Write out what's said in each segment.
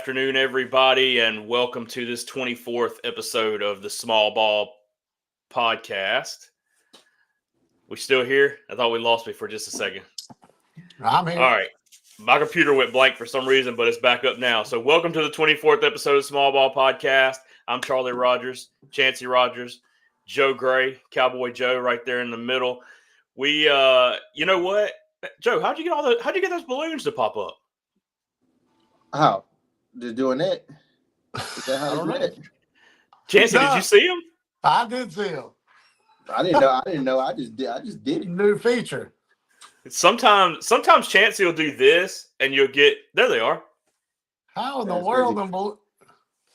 afternoon, everybody, and welcome to this 24th episode of the Small Ball Podcast. We still here? I thought we lost me for just a second. I'm here. All right. My computer went blank for some reason, but it's back up now. So welcome to the 24th episode of Small Ball Podcast. I'm Charlie Rogers, Chancey Rogers, Joe Gray, Cowboy Joe right there in the middle. We you know what? Joe, how'd you get those balloons to pop up? How? Just doing it? Is that how I don't they do know. it? Chancey, did you see him? I did see him. I didn't know. I just did it. New feature. Sometimes Chancey will do this, and you'll get there. They are. How in the That's world?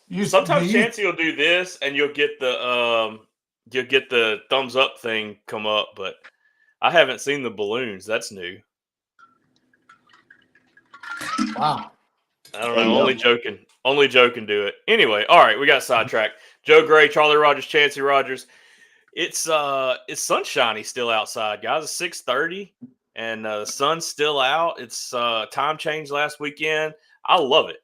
crazy. Sometimes Chancey will do this, and you'll get the thumbs up thing come up. But I haven't seen the balloons. That's new. Wow. I don't know. Only Joe can do it. Anyway, all right, we got sidetracked. Joe Gray, Charlie Rogers, Chancey Rogers. It's sunshiny still outside, guys. It's 6:30, and the sun's still out. It's time change last weekend. I love it.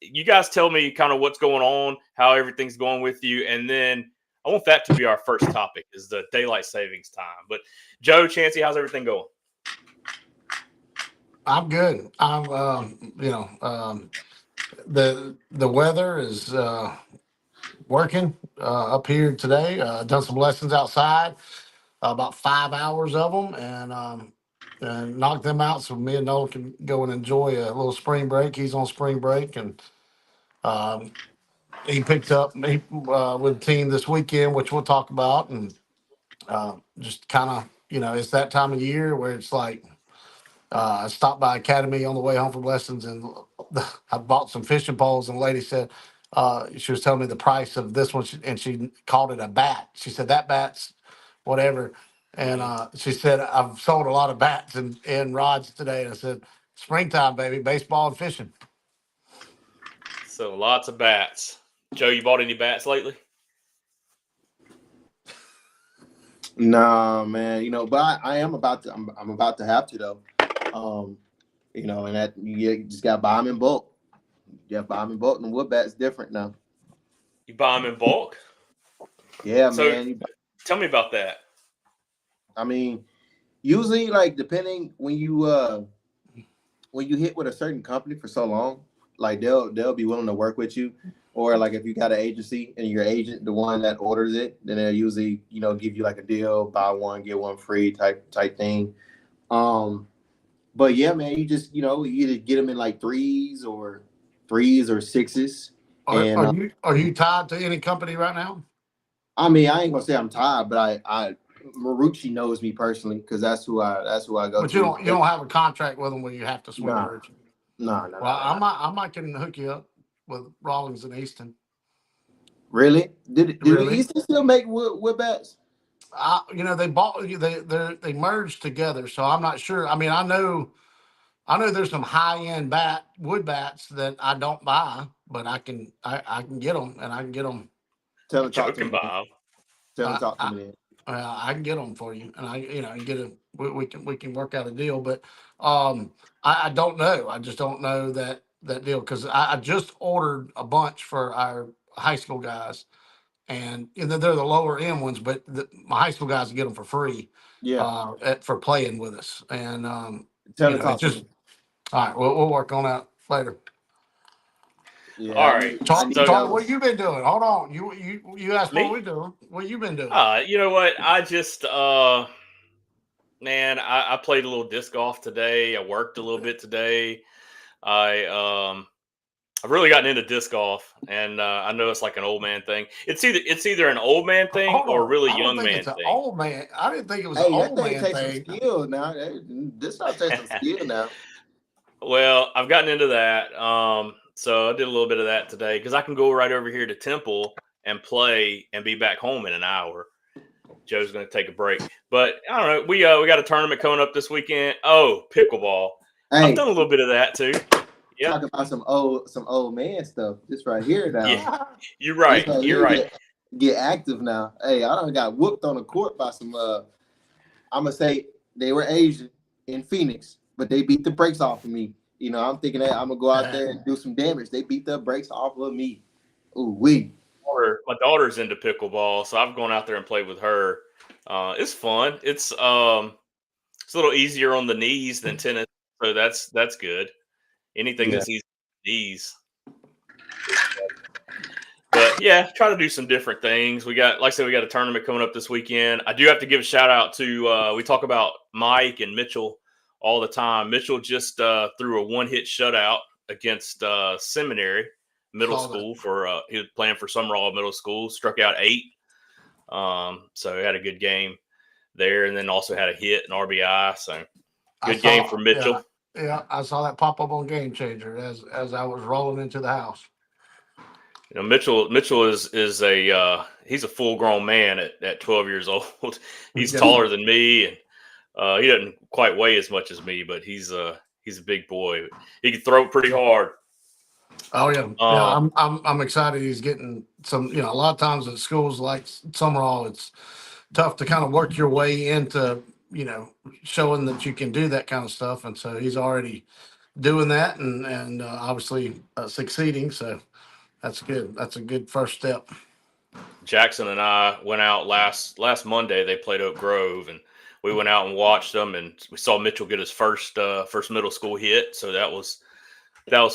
You guys tell me kind of what's going on, how everything's going with you, and then I want that to be our first topic is the daylight savings time. But Joe, Chancey, how's everything going? I'm good. I'm the weather is working up here today. Done some lessons outside, about 5 hours of them, and knocked them out so me and Noel can go and enjoy a little spring break. He's on spring break, and he picked up with the team this weekend, which we'll talk about, and just kind of it's that time of year where it's like. I stopped by Academy on the way home from lessons, and I bought some fishing poles. And the lady said, she was telling me the price of this one, and she called it a bat. She said, that bat's whatever. And she said, I've sold a lot of bats and rods today. And I said, springtime, baby, baseball and fishing. So lots of bats. Joe, you bought any bats lately? Nah, man. But I am about to. I'm about to have to though. And that you just got to buy them in bulk. You got to buy them in bulk, and wood bat's different now. You buy them in bulk? Yeah, So, man. Tell me about that. I mean, usually, like depending when you hit with a certain company for so long, like they'll be willing to work with you, or like if you got an agency and your agent, the one that orders it, then they'll usually give you like a deal, buy one get one free type thing. But yeah, man, you just you either get them in like threes or sixes. Are you tied to any company right now? I mean, I ain't gonna say I'm tired, but I Marucci knows me personally because that's who I go But to. you don't have a contract with them where you have to swing Nah. Marucci. No. Well, I might can hook you up with Rawlings and Easton. Really? Did Really? Easton still make wood bats? They merged together, so I'm not sure. I mean, I know there's some high end wood bats that I don't buy, but I can get them, and I can get them. Tell him Joe talk to can me. buy them. Tell him talk to me. I can get them for you, and I get a we can work out a deal. But I don't know. I just don't know that deal because I just ordered a bunch for our high school guys. And they're the lower end ones, but my high school guys get them for free. Yeah. For playing with us. And Tell him talk to me. all right. We'll work on that later. Yeah. All right. Charlie, what you been doing? Hold on. You asked Me? what we doing. What you been doing? You know what? I just man, I played a little disc golf today. I worked a little bit today. I've really gotten into disc golf, and I know it's like an old man thing. It's either an old man thing or a really young man thing. Old man. I didn't think it was an old man takes thing. some skill now. This stuff takes some skill now. Well, I've gotten into that. So I did a little bit of that today because I can go right over here to Temple and play and be back home in an hour. Joe's going to take a break, but I don't know. We got a tournament coming up this weekend. Oh, pickleball. Hey, I've done a little bit of that too. Yep. Talk about some old man stuff. This right here now. Yeah, you're right. You're right. Get active now. Hey, I done got whooped on the court by some. I'm gonna say they were Asian in Phoenix, but they beat the brakes off of me. You know, I'm thinking that I'm gonna go out there and do some damage. They beat the brakes off of me. Ooh wee. My daughter's into pickleball, so I've gone out there and played with her. It's fun. It's a little easier on the knees than tennis, so that's good. Anything Yeah. that's easy on the knees. But yeah, try to do some different things. We got, like I said, we got a tournament coming up this weekend. I do have to give a shout out to. We talk about Mike and Mitchell all the time. Mitchell just threw a one-hit shutout against Seminary Middle School for he was playing for Summerall Middle School. Struck out 8, so he had a good game there, and then also had a hit and RBI. So good game for Mitchell. Yeah, I saw that pop up on Game Changer as I was rolling into the house. You know, Mitchell is a he's a full grown man at 12 years old. He's taller than me, and he doesn't quite weigh as much as me, but he's a big boy. He can throw pretty hard. Oh yeah, yeah. I'm excited. He's getting some. You know, a lot of times at schools like Summerall, it's tough to kind of work your way into showing that you can do that kind of stuff, and so he's already doing that and obviously succeeding. So that's good. That's a good first step. Jackson and I went out last Monday. They played Oak Grove, and we went out and watched them, and we saw Mitchell get his first middle school hit. So that was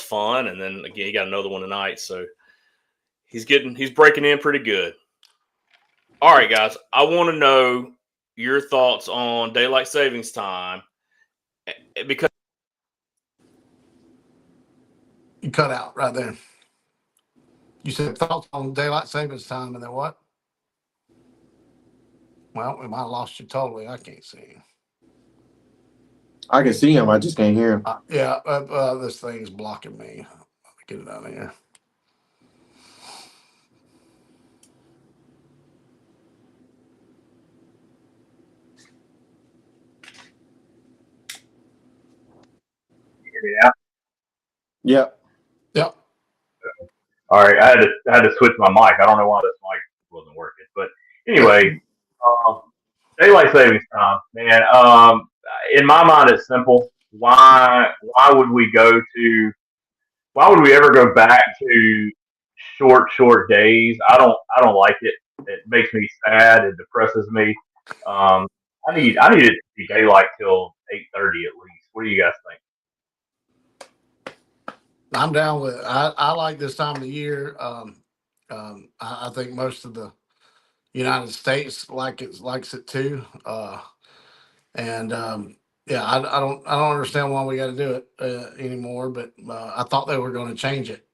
fun. And then again, he got another one tonight. So he's breaking in pretty good. All right, guys, I want to know your thoughts on daylight savings time because you cut out right there. You said thoughts on daylight savings time, and then what? Well, we might have lost you totally. I can't see you. I can see him. I just can't hear him. This thing's blocking me. Let me get it out of here. Yeah. Yep. Yep. All right. I had to switch my mic. I don't know why this mic wasn't working, but anyway, daylight savings time, man. In my mind, it's simple. Why would we ever go back to short days? I don't like it. It makes me sad. It depresses me. I need it to be daylight till 8:30 at least. What do you guys think? I'm down with it. I like this time of the year. I think most of the United States likes it too. Yeah, I don't understand why we got to do it anymore. But I thought they were going to change it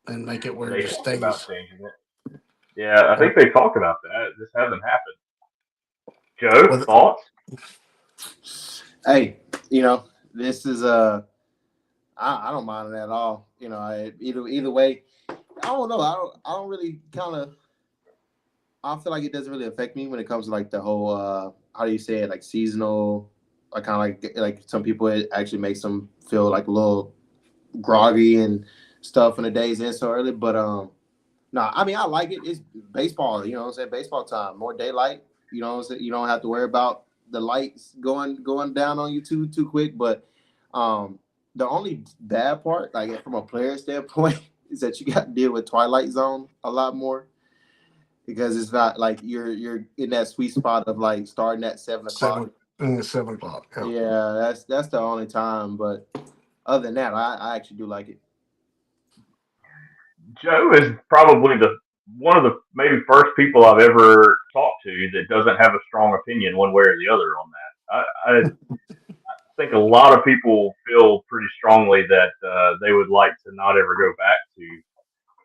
and make it where it just stays. About changing it. Yeah, I think they talked about that. This hasn't happened. Joe, thoughts? Hey, this is I don't mind it at all. Either way, I don't know. I don't really I feel like it doesn't really affect me when it comes to like the whole how do you say it, like seasonal, like kind of like some people, it actually makes them feel like a little groggy and stuff when the day's in so early. But no, I mean I like it. It's baseball, you know what I'm saying? Baseball time, more daylight. You know what I'm saying? You don't have to worry about the lights going down on you too quick. But the only bad part, like from a player standpoint, is that you got to deal with Twilight Zone a lot more because it's not like you're in that sweet spot of like starting at 7 o'clock. 7 o'clock. Yeah, that's the only time. But other than that, I actually do like it. Joe is probably one of the maybe first people I've ever talked to that doesn't have a strong opinion one way or the other on that. I think a lot of people feel pretty strongly that they would like to not ever go back to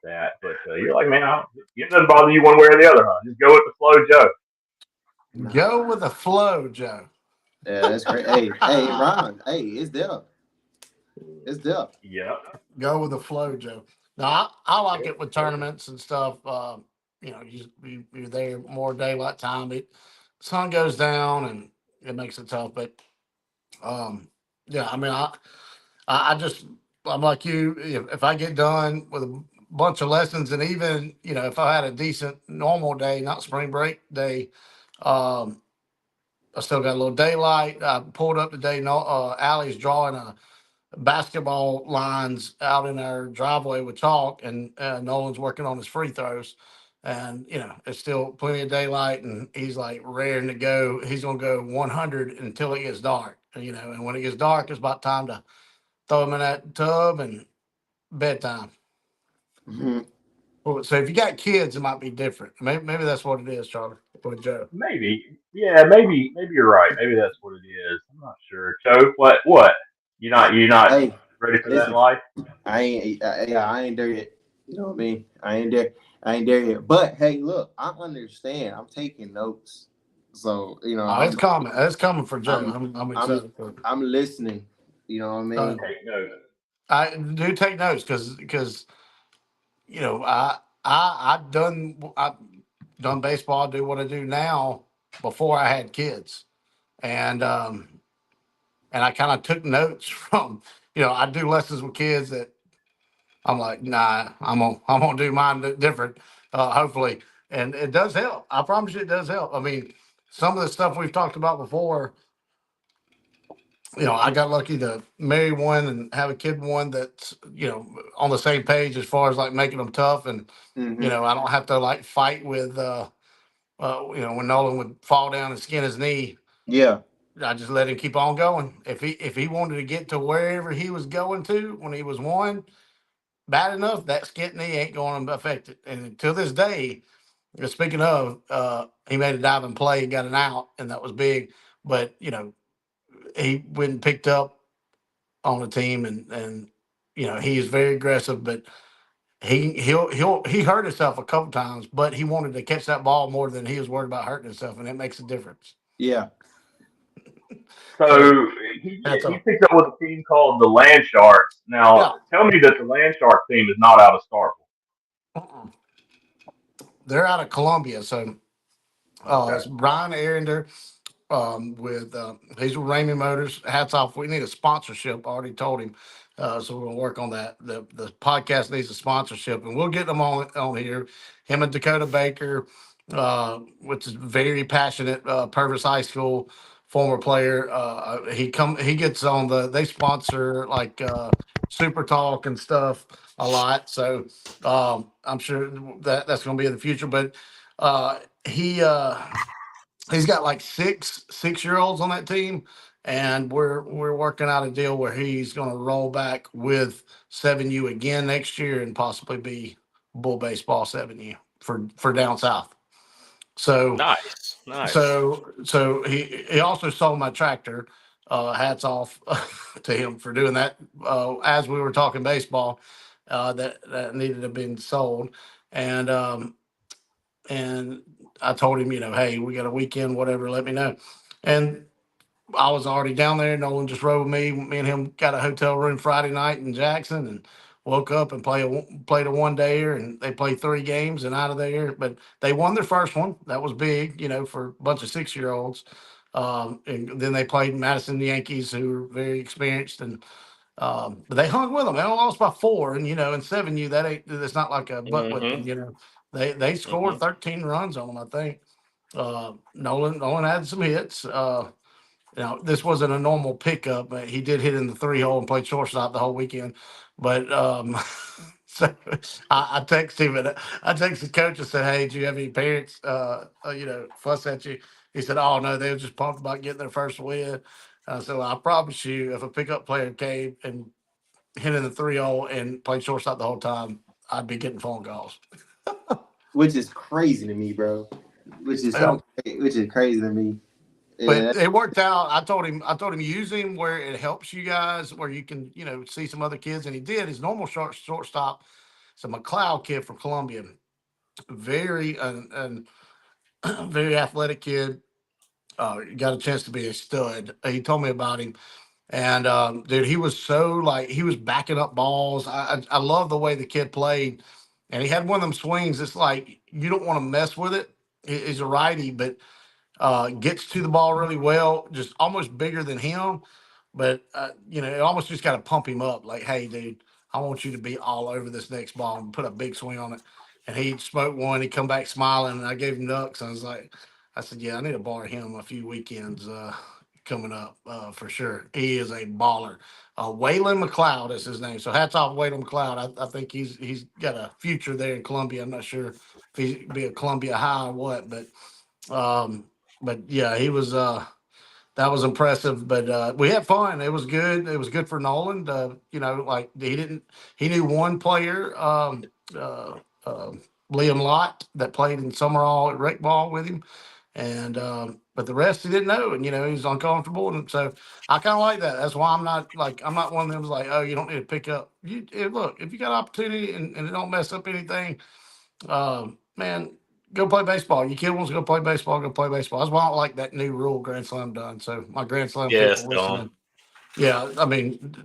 that. But you're like, man, it doesn't bother you one way or the other, huh? Just go with the flow, Joe. Go with the flow, Joe. Yeah, that's great. Hey, Ron. Hey, it's there. It's there. Yeah. Go with the flow, Joe. Now, I like it with tournaments and stuff. You're there more daylight time. Sun goes down and it makes it tough. But yeah, I mean, I'm like you. If I get done with a bunch of lessons, and even if I had a decent normal day, not spring break day, I still got a little daylight. I pulled up today. Allie's drawing a basketball lines out in our driveway with chalk, and Nolan's working on his free throws. And it's still plenty of daylight, and he's like raring to go. He's gonna go 100 until it gets dark. And when it gets dark, it's about time to throw him in that tub and bedtime. Mhm. So if you got kids, it might be different. Maybe that's what it is, Charlie or Joe. Maybe, yeah, maybe you're right. Maybe that's what it is. I'm not sure. Joe, what? You not Hey, ready for that listen, life? I ain't there yet. You know what I mean? I ain't there yet. But hey, look, I understand. I'm taking notes. So, Oh, it's coming. It's coming for Joe. I'm I'm I'm excited for it. I'm listening. You know what I mean? Take notes. I do take notes because I've done baseball, do what I do now before I had kids, and I kind of took notes from I do lessons with kids that I'm like, nah, I'm gonna do mine different, hopefully, and it does help. I promise you, it does help. I mean, some of the stuff we've talked about before. I got lucky to marry one and have a kid one that's on the same page as far as like making them tough, and Hmm. I don't have to like fight with when Nolan would fall down and skin his knee. Yeah. I just let him keep on going. If he wanted to get to wherever he was going to when he was one, bad enough, that skint knee ain't going to affect it. And to this day, speaking of, he made a diving play and got an out, and that was big. But he went and picked up on the team, and he is very aggressive, but he hurt himself a couple times, but he wanted to catch that ball more than he was worried about hurting himself, and it makes a difference. Yeah. So So that's he all. picked up with a team called the Land Sharks. Now, Yeah. tell me that the Land Shark team is not out of Starkville. Uh-uh. They're out of Columbia, so Okay. it's Brian Arender with he's with Raymond Motors. Hats off. We need a sponsorship. I already told him. So we're gonna work on that. The podcast needs a sponsorship, and we'll get them on here. Him and Dakota Baker, which is very passionate, Purvis High School former player. He gets on they sponsor like Super Talk and stuff a lot. So I'm sure that's gonna be in the future. But he's got like 6 6-year-olds on that team, and we're working out a deal where he's going to roll back with 7U again next year and possibly be bull baseball 7U for down south. So Nice. he also sold my tractor. Hats off to him for doing that. As we were talking baseball, that needed to have been sold, and and I told him, hey, we got a weekend, whatever, let me know. And I was already down there. Nolan just rode with me. Me and him got a hotel room Friday night in Jackson, and woke up and played a 1-dayer, and they played 3 games and out of there. But they won their first one. That was big, for a bunch of 6-year-olds. And then they played Madison Yankees, who were very experienced, and but they hung with them. They only lost by 4, and in 7U that's not like a butt whipping. Mm-hmm. They Mm-hmm. scored 13 runs on them, I think. Nolan had some hits. This wasn't a normal pickup, but he did hit in the 3 hole and played shortstop the whole weekend. But so I texted him, and I texted coach and said, "Hey, do you have any parents, fuss at you?" He said, "Oh no, they were just pumped about getting their first win." I said, "Well, I promise you, if a pickup player came and hit in the 3 hole and played shortstop the whole time, I'd be getting phone calls." Which is crazy to me, bro. Well, Which is crazy to me. Yeah. but it worked out. I told him use him where it helps you guys, where you can, see some other kids. And he did. His normal shortstop, it's a McLeod kid from Columbia. Very and very athletic kid. Got a chance to be a stud. He told me about him. And dude, he was so like he was backing up balls. I love the way the kid played, and he had one of them swings. It's like you don't want to mess with it. He's a righty, but gets to the ball really well, just almost bigger than him. But it almost just got to pump him up. Like, hey, dude, I want you to be all over this next ball and put a big swing on it. And he smoked one. He come back smiling, and I gave him ducks. I said, yeah, I need to borrow him a few weekends coming up for sure. He is a baller. Waylon McLeod is his name. So hats off Waylon McLeod. I think he's got a future there in Columbia. I'm not sure if he'd be a Columbia High or what, but yeah, he was that was impressive. But we had fun. It was good. It was good for Nolan. Like he knew one player, Liam Lott, that played in Summerall at rec ball with him. And but the rest he didn't know, and he was uncomfortable, and so I kind of like that. That's why I'm not one of them who's like, oh, you don't need to pick up. Look, if you got opportunity and it don't mess up anything, man, go play baseball. Your kid wants to go play baseball, go play baseball. That's why I don't like that new rule Grand Slam done. So my Grand Slam Yeah, it's people dumb. listening, yeah, I mean,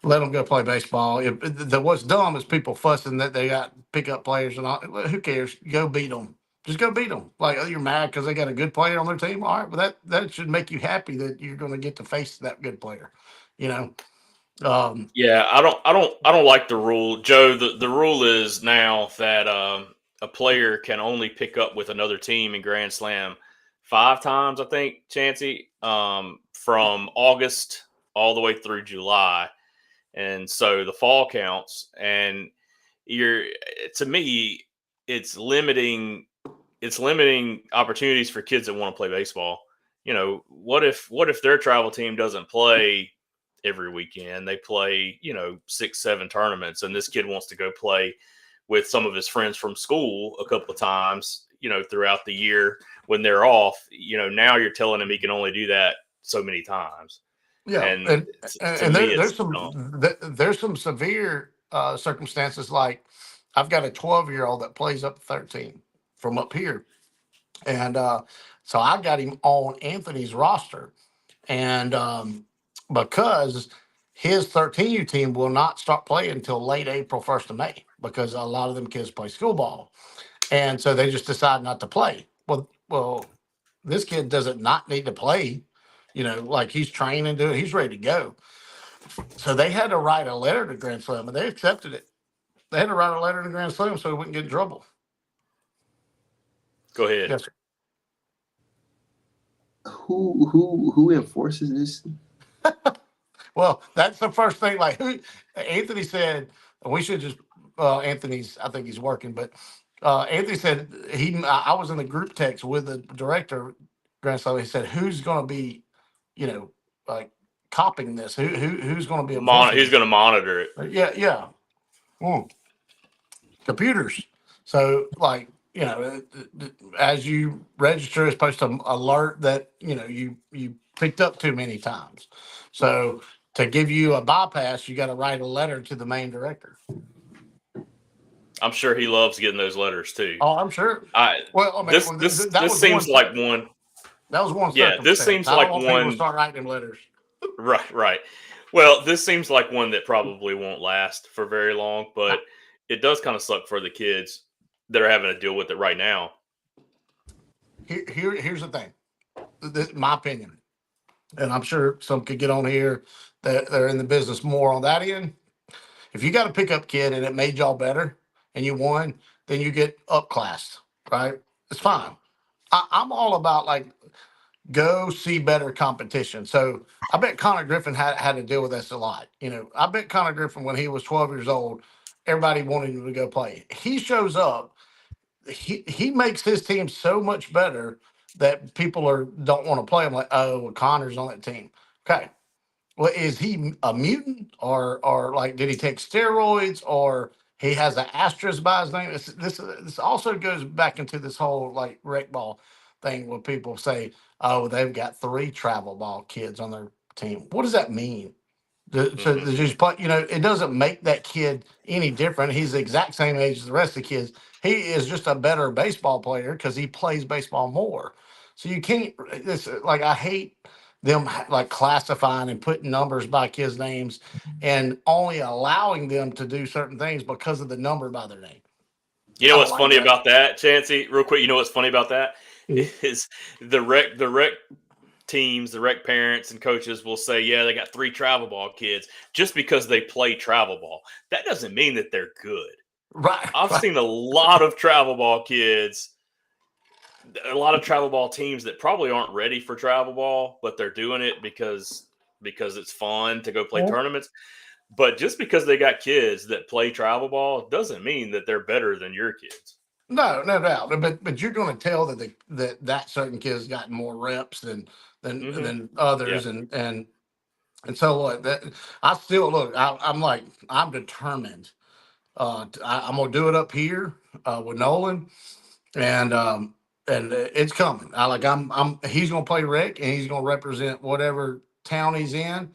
let them go play baseball. What's dumb is people fussing that they got pickup players and all. Well, who cares? Go beat them. Just go beat them. Like, oh, you're mad because they got a good player on their team. All right, but that should make you happy that you're going to get to face that good player. Yeah, I don't like the rule, Joe. The rule is now that a player can only pick up with another team in Grand Slam 5 times, I think, Chancey, from August all the way through July, and so the fall counts. And to me, it's limiting opportunities for kids that want to play baseball. What if their travel team doesn't play every weekend? They play 6-7 tournaments, and this kid wants to go play with some of his friends from school a couple of times throughout the year when they're off. Now you're telling him he can only do that so many times. Yeah, and there's some severe circumstances. Like, I've got a 12-year-old that plays up to 13 from up here, and so I got him on Anthony's roster, and because his 13U team will not start playing until late April, 1st of May, because a lot of them kids play school ball, and so they just decide not to play. Well, this kid doesn't not need to play. Like, he's training, he's ready to go. So they had to write a letter to Grand Slam, and they accepted it. They had to write a letter to Grand Slam so he wouldn't get in trouble. Go ahead. Yes, sir. Who enforces this? Well, that's the first thing. Like, Anthony said, we should just. I think he's working, but Anthony said I was in the group text with the director, Grand Slam. He said, who's going to be, like, copying this? Who's going to be who's going to monitor it? Yeah. Computers. So, like, as you register, it's supposed to alert that you picked up too many times. So to give you a bypass, you got to write a letter to the main director. I'm sure he loves getting those letters too. Oh, I'm sure. This seems like one. That was one. Yeah, this seems like one. People start writing them letters. Right. Well, this seems like one that probably won't last for very long, but it does kind of suck for the kids that are having to deal with it right now. Here's the thing. My opinion, and I'm sure some could get on here that they're in the business more on that end. If you got a pickup kid and it made y'all better and you won, then you get upclassed, right? It's fine. I'm all about, like, go see better competition. So I bet Connor Griffin had to deal with this a lot. I bet Connor Griffin, when he was 12 years old, everybody wanted him to go play. He shows up. He makes his team so much better that people don't want to play him. Like, oh, well, Connor's on that team. Okay. Well, is he a mutant or like, did he take steroids, or he has an asterisk by his name? This also goes back into this whole, like, rec ball thing where people say, oh, they've got 3 travel ball kids on their team. What does that mean? So just play, it doesn't make that kid any different. He's the exact same age as the rest of the kids. He is just a better baseball player because he plays baseball more. So you can't. It's like, I hate them, like, classifying and putting numbers by kids' names and only allowing them to do certain things because of the number by their name. You know what's funny about that, Chancey? Real quick, you know what's funny about that is the rec teams, the rec parents and coaches will say, yeah, they got 3 travel ball kids just because they play travel ball. That doesn't mean that they're good. Right. I've seen a lot of travel ball kids, a lot of travel ball teams that probably aren't ready for travel ball, but they're doing it because because it's fun to go play tournaments. But just because they got kids that play travel ball doesn't mean that they're better than your kids. No doubt. But you're going to tell that certain kids got more reps than others, and so what? That I still look. I'm determined. I'm gonna do it up here with Nolan, and it's coming. He's gonna play Rick, and he's gonna represent whatever town he's in,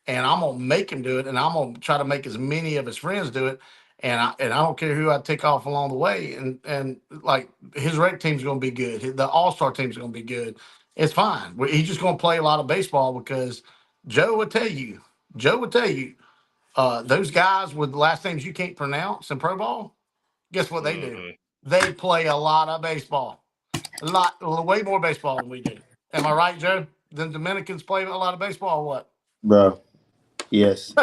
and I'm gonna make him do it, and I'm gonna try to make as many of his friends do it, and I don't care who I take off along the way, and like his rec team's gonna be good, the All-Star team's gonna be good. It's fine. He's just gonna play a lot of baseball because Joe would tell you, those guys with last names you can't pronounce in pro ball, guess what they do? They play a lot of baseball. Way more baseball than we do. Am I right, Joe? The Dominicans play a lot of baseball or what? Bro. Yes.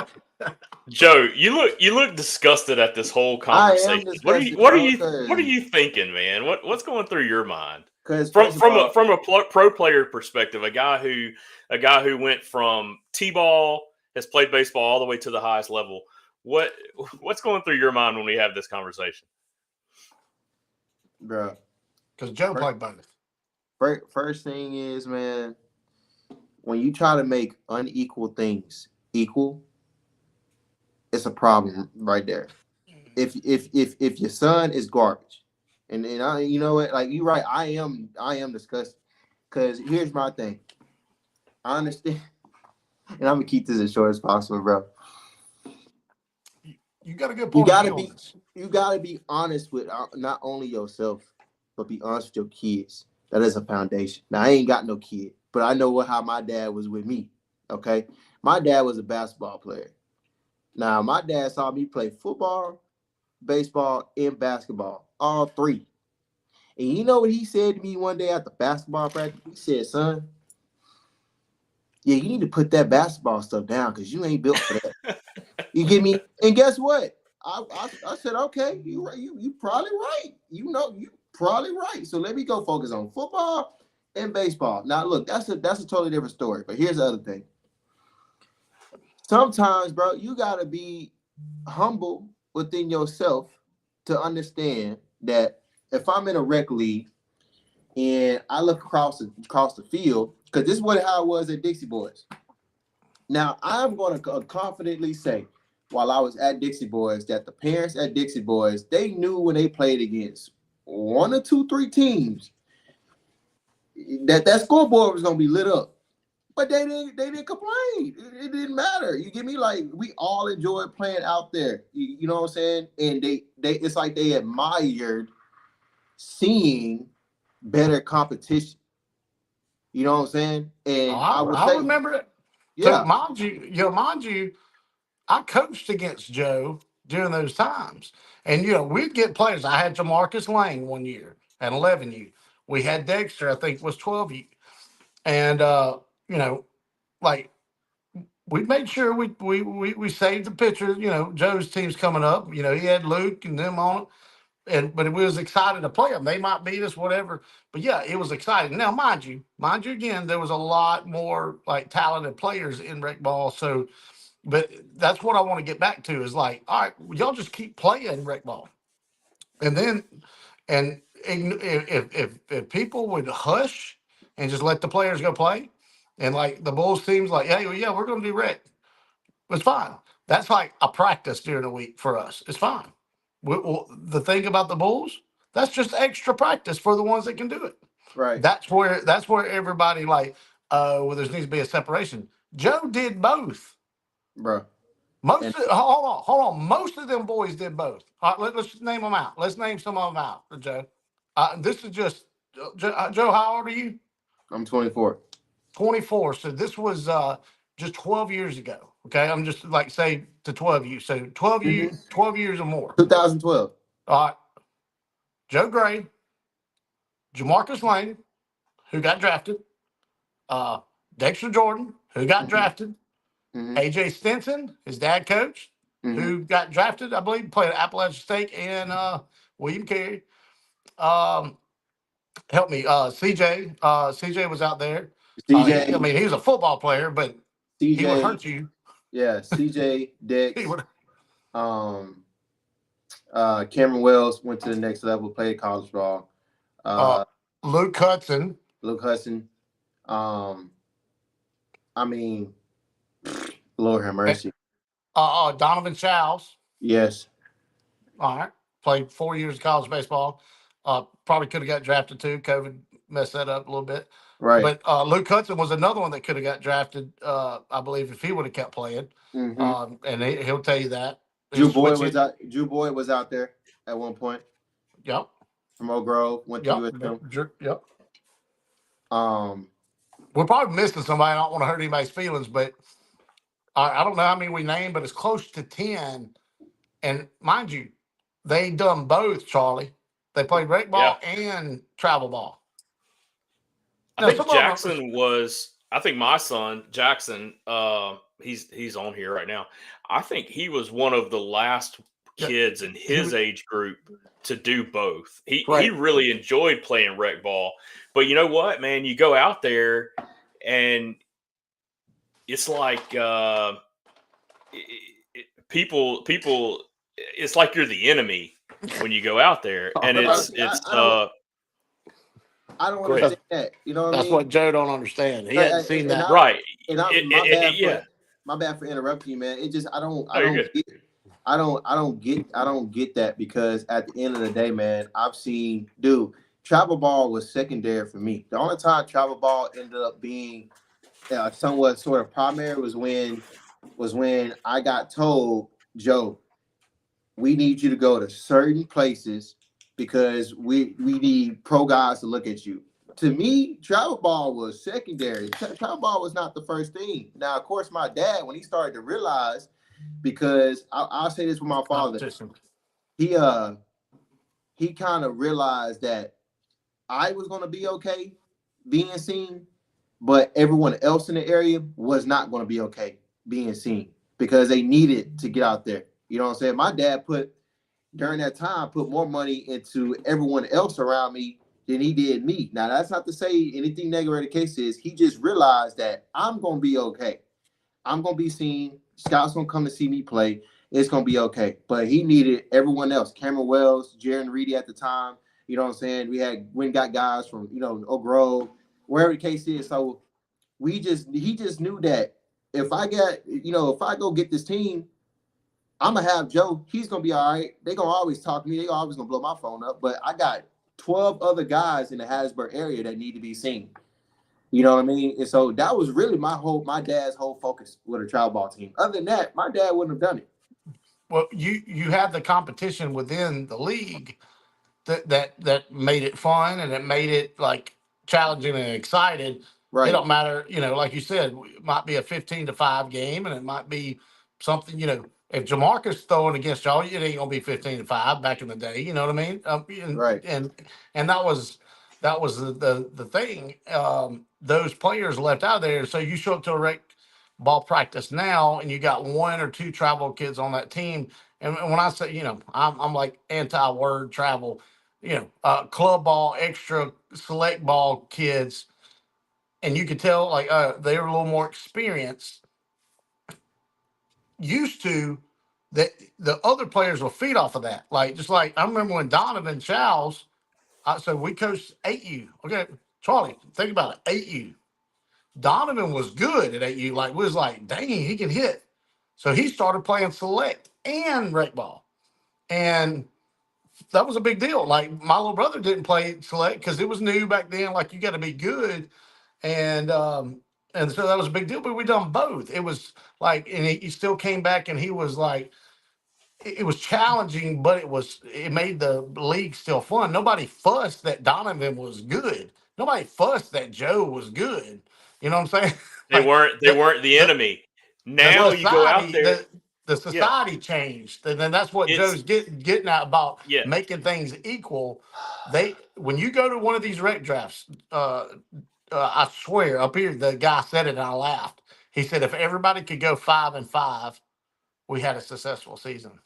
Joe, you look disgusted at this whole conversation. What are you thinking, man? What's going through your mind? Because from a pro player perspective, a guy who went from T-ball, has played baseball all the way to the highest level. What's going through your mind when we have this conversation? Bro. Because Joe played both. First thing is, man, when you try to make unequal things equal, it's a problem right there. If your son is garbage, and I, you know what, like you're right, I am disgusted. Because here's my thing. I understand, and I'm gonna keep this as short as possible, bro. You got a good point. You gotta be honest with not only yourself, but be honest with your kids. That is a foundation. Now I ain't got no kid, but I know how my dad was with me. Okay, my dad was a basketball player. Now my dad saw me play football, baseball, and basketball, all three. And you know what he said to me one day after basketball practice? He said, "Son, yeah, you need to put that basketball stuff down because you ain't built for that." You get me? And guess what? I said, okay, you probably right. You probably right. So let me go focus on football and baseball. Now, look, that's a totally different story. But here's the other thing. Sometimes, bro, you gotta be humble within yourself to understand that if I'm in a rec league and I look across the field, because this is how it was at Dixie Boys. Now, I'm going to confidently say, while I was at Dixie Boys, that the parents at Dixie Boys, they knew when they played against 1 or 2, 3 teams that scoreboard was going to be lit up. But they didn't complain. It didn't matter. You get me? Like, we all enjoyed playing out there. You know what I'm saying? And they it's like they admired seeing better competition. You know what I'm saying? And I remember it. Yeah. So mind you, I coached against Joe during those times. And, we'd get players. I had Jamarcus Lane one year at 11U. We had Dexter, I think, was 12U. And, like, we made sure we saved the picture. Joe's team's coming up. He had Luke and them on it. But we was excited to play them. They might beat us, whatever. But, yeah, it was exciting. Now, mind you again, there was a lot more, like, talented players in rec ball. So, but that's what I want to get back to is like, all right, y'all just keep playing rec ball. And then, and if people would hush and just let the players go play, and like the Bulls team's like, hey, well, yeah, we're going to do rec. It's fine. That's like a practice during the week for us. It's fine. The thing about the Bulls, that's just extra practice for the ones that can do it. Right. That's where everybody like, well, there needs to be a separation. Joe did both. Bro. Hold on. Most of them boys did both. All right, let's name them out. Let's name some of them out, Joe. This is just Joe. How old are you? I'm 24. 24. So this was just 12 years ago. Okay, I'm just like say to 12 years. So 12 years, 12 years or more. 2012. All right. Joe Gray, Jamarcus Lane, who got drafted. Dexter Jordan, who got drafted. AJ Stinson, his dad coached, who got drafted, I believe, played at Appalachian State and William Carey. Help me, CJ. CJ was out there. CJ. He was a football player, but He would CJ, hurt you. yeah, CJ, He Dex, would. Cameron Wells went to the next level, played college ball. Luke Hudson. Luke Hudson. I mean, Lord have mercy. Donovan Childs. Yes. All right. Played 4 years of college baseball. Probably could have got drafted too. COVID messed that up a little bit. Right. But Luke Hudson was another one that could have got drafted, I believe, if he would have kept playing. Mhm. And he'll tell you that. Drew Boyd was out there at one point. Yep. From Oak Grove, went to USM. Yep. We're probably missing somebody. I don't want to hurt anybody's feelings, but I don't know how many we named, but it's close to 10. And mind you, they done both, Charlie. They played rec ball and travel ball. I think Jackson was. I think my son Jackson. He's on here right now. I think he was one of the last kids in his age group to do both. He really enjoyed playing rec ball. But you know what, man? You go out there and it's like people. It's like you're the enemy when you go out there, and I don't understand that. You know what I mean? That's what Joe don't understand. He hadn't seen that. Right. And my bad for interrupting you, man. It just I don't get that, because at the end of the day, man, I've seen travel ball was secondary for me. The only time travel ball ended up being somewhat sort of primary was when I got told, Joe, we need you to go to certain places because we need pro guys to look at you. To me, travel ball was secondary. Travel ball was not the first thing. Now, of course, my dad, when he started to realize, because I'll say this with my father, he kind of realized that I was going to be okay being seen, but everyone else in the area was not going to be okay being seen because they needed to get out there. You know what I'm saying? My dad during that time, put more money into everyone else around me than he did me. Now, that's not to say anything negative the case is. He just realized that I'm going to be okay. I'm going to be seen. Scott's going to come to see me play. It's going to be okay. But he needed everyone else. Cameron Wells, Jaron Reedy at the time. You know what I'm saying? We got guys from, Oak Grove, wherever the case is. So he just knew that if I go get this team, I'm going to have Joe. He's going to be all right. They're going to always talk to me. They're always going to blow my phone up. But I got 12 other guys in the Hattiesburg area that need to be seen. You know what I mean? And so that was really my dad's whole focus with a travel ball team. Other than that, my dad wouldn't have done it. Well, you had the competition within the league that made it fun, and it made it like challenging and excited. Right. It don't matter, like you said, it might be a 15-5 game, and it might be something, if Jamarcus throwing against y'all, it ain't gonna be 15-5 back in the day. You know what I mean? Right. And that was the thing. Those players left out of there. So you show up to a rec ball practice now, and you got one or two travel kids on that team. And when I say, I'm like anti-word travel. Club ball, extra select ball kids, and you could tell like they were a little more experienced. Used to that the other players will feed off of that. Just like I remember when Donovan Childs, so we coached 8U. Okay, Charlie, think about it. 8U. Donovan was good at 8U. Was like, dang, he can hit. So he started playing select and rec ball, and that was a big deal. Like my little brother didn't play select because it was new back then. Like you got to be good, and so that was a big deal. But we done both. It was like, and he still came back, and he was like, it was challenging, but it made the league still fun. Nobody fussed that Donovan was good. Nobody fussed that Joe was good. You know what I'm saying? They weren't the enemy. Now you go out there. The society changed, and then that's what Joe's getting at about making things equal. When you go to one of these rec drafts, I swear up here the guy said it and I laughed. He said if everybody could go 5-5, we had a successful season.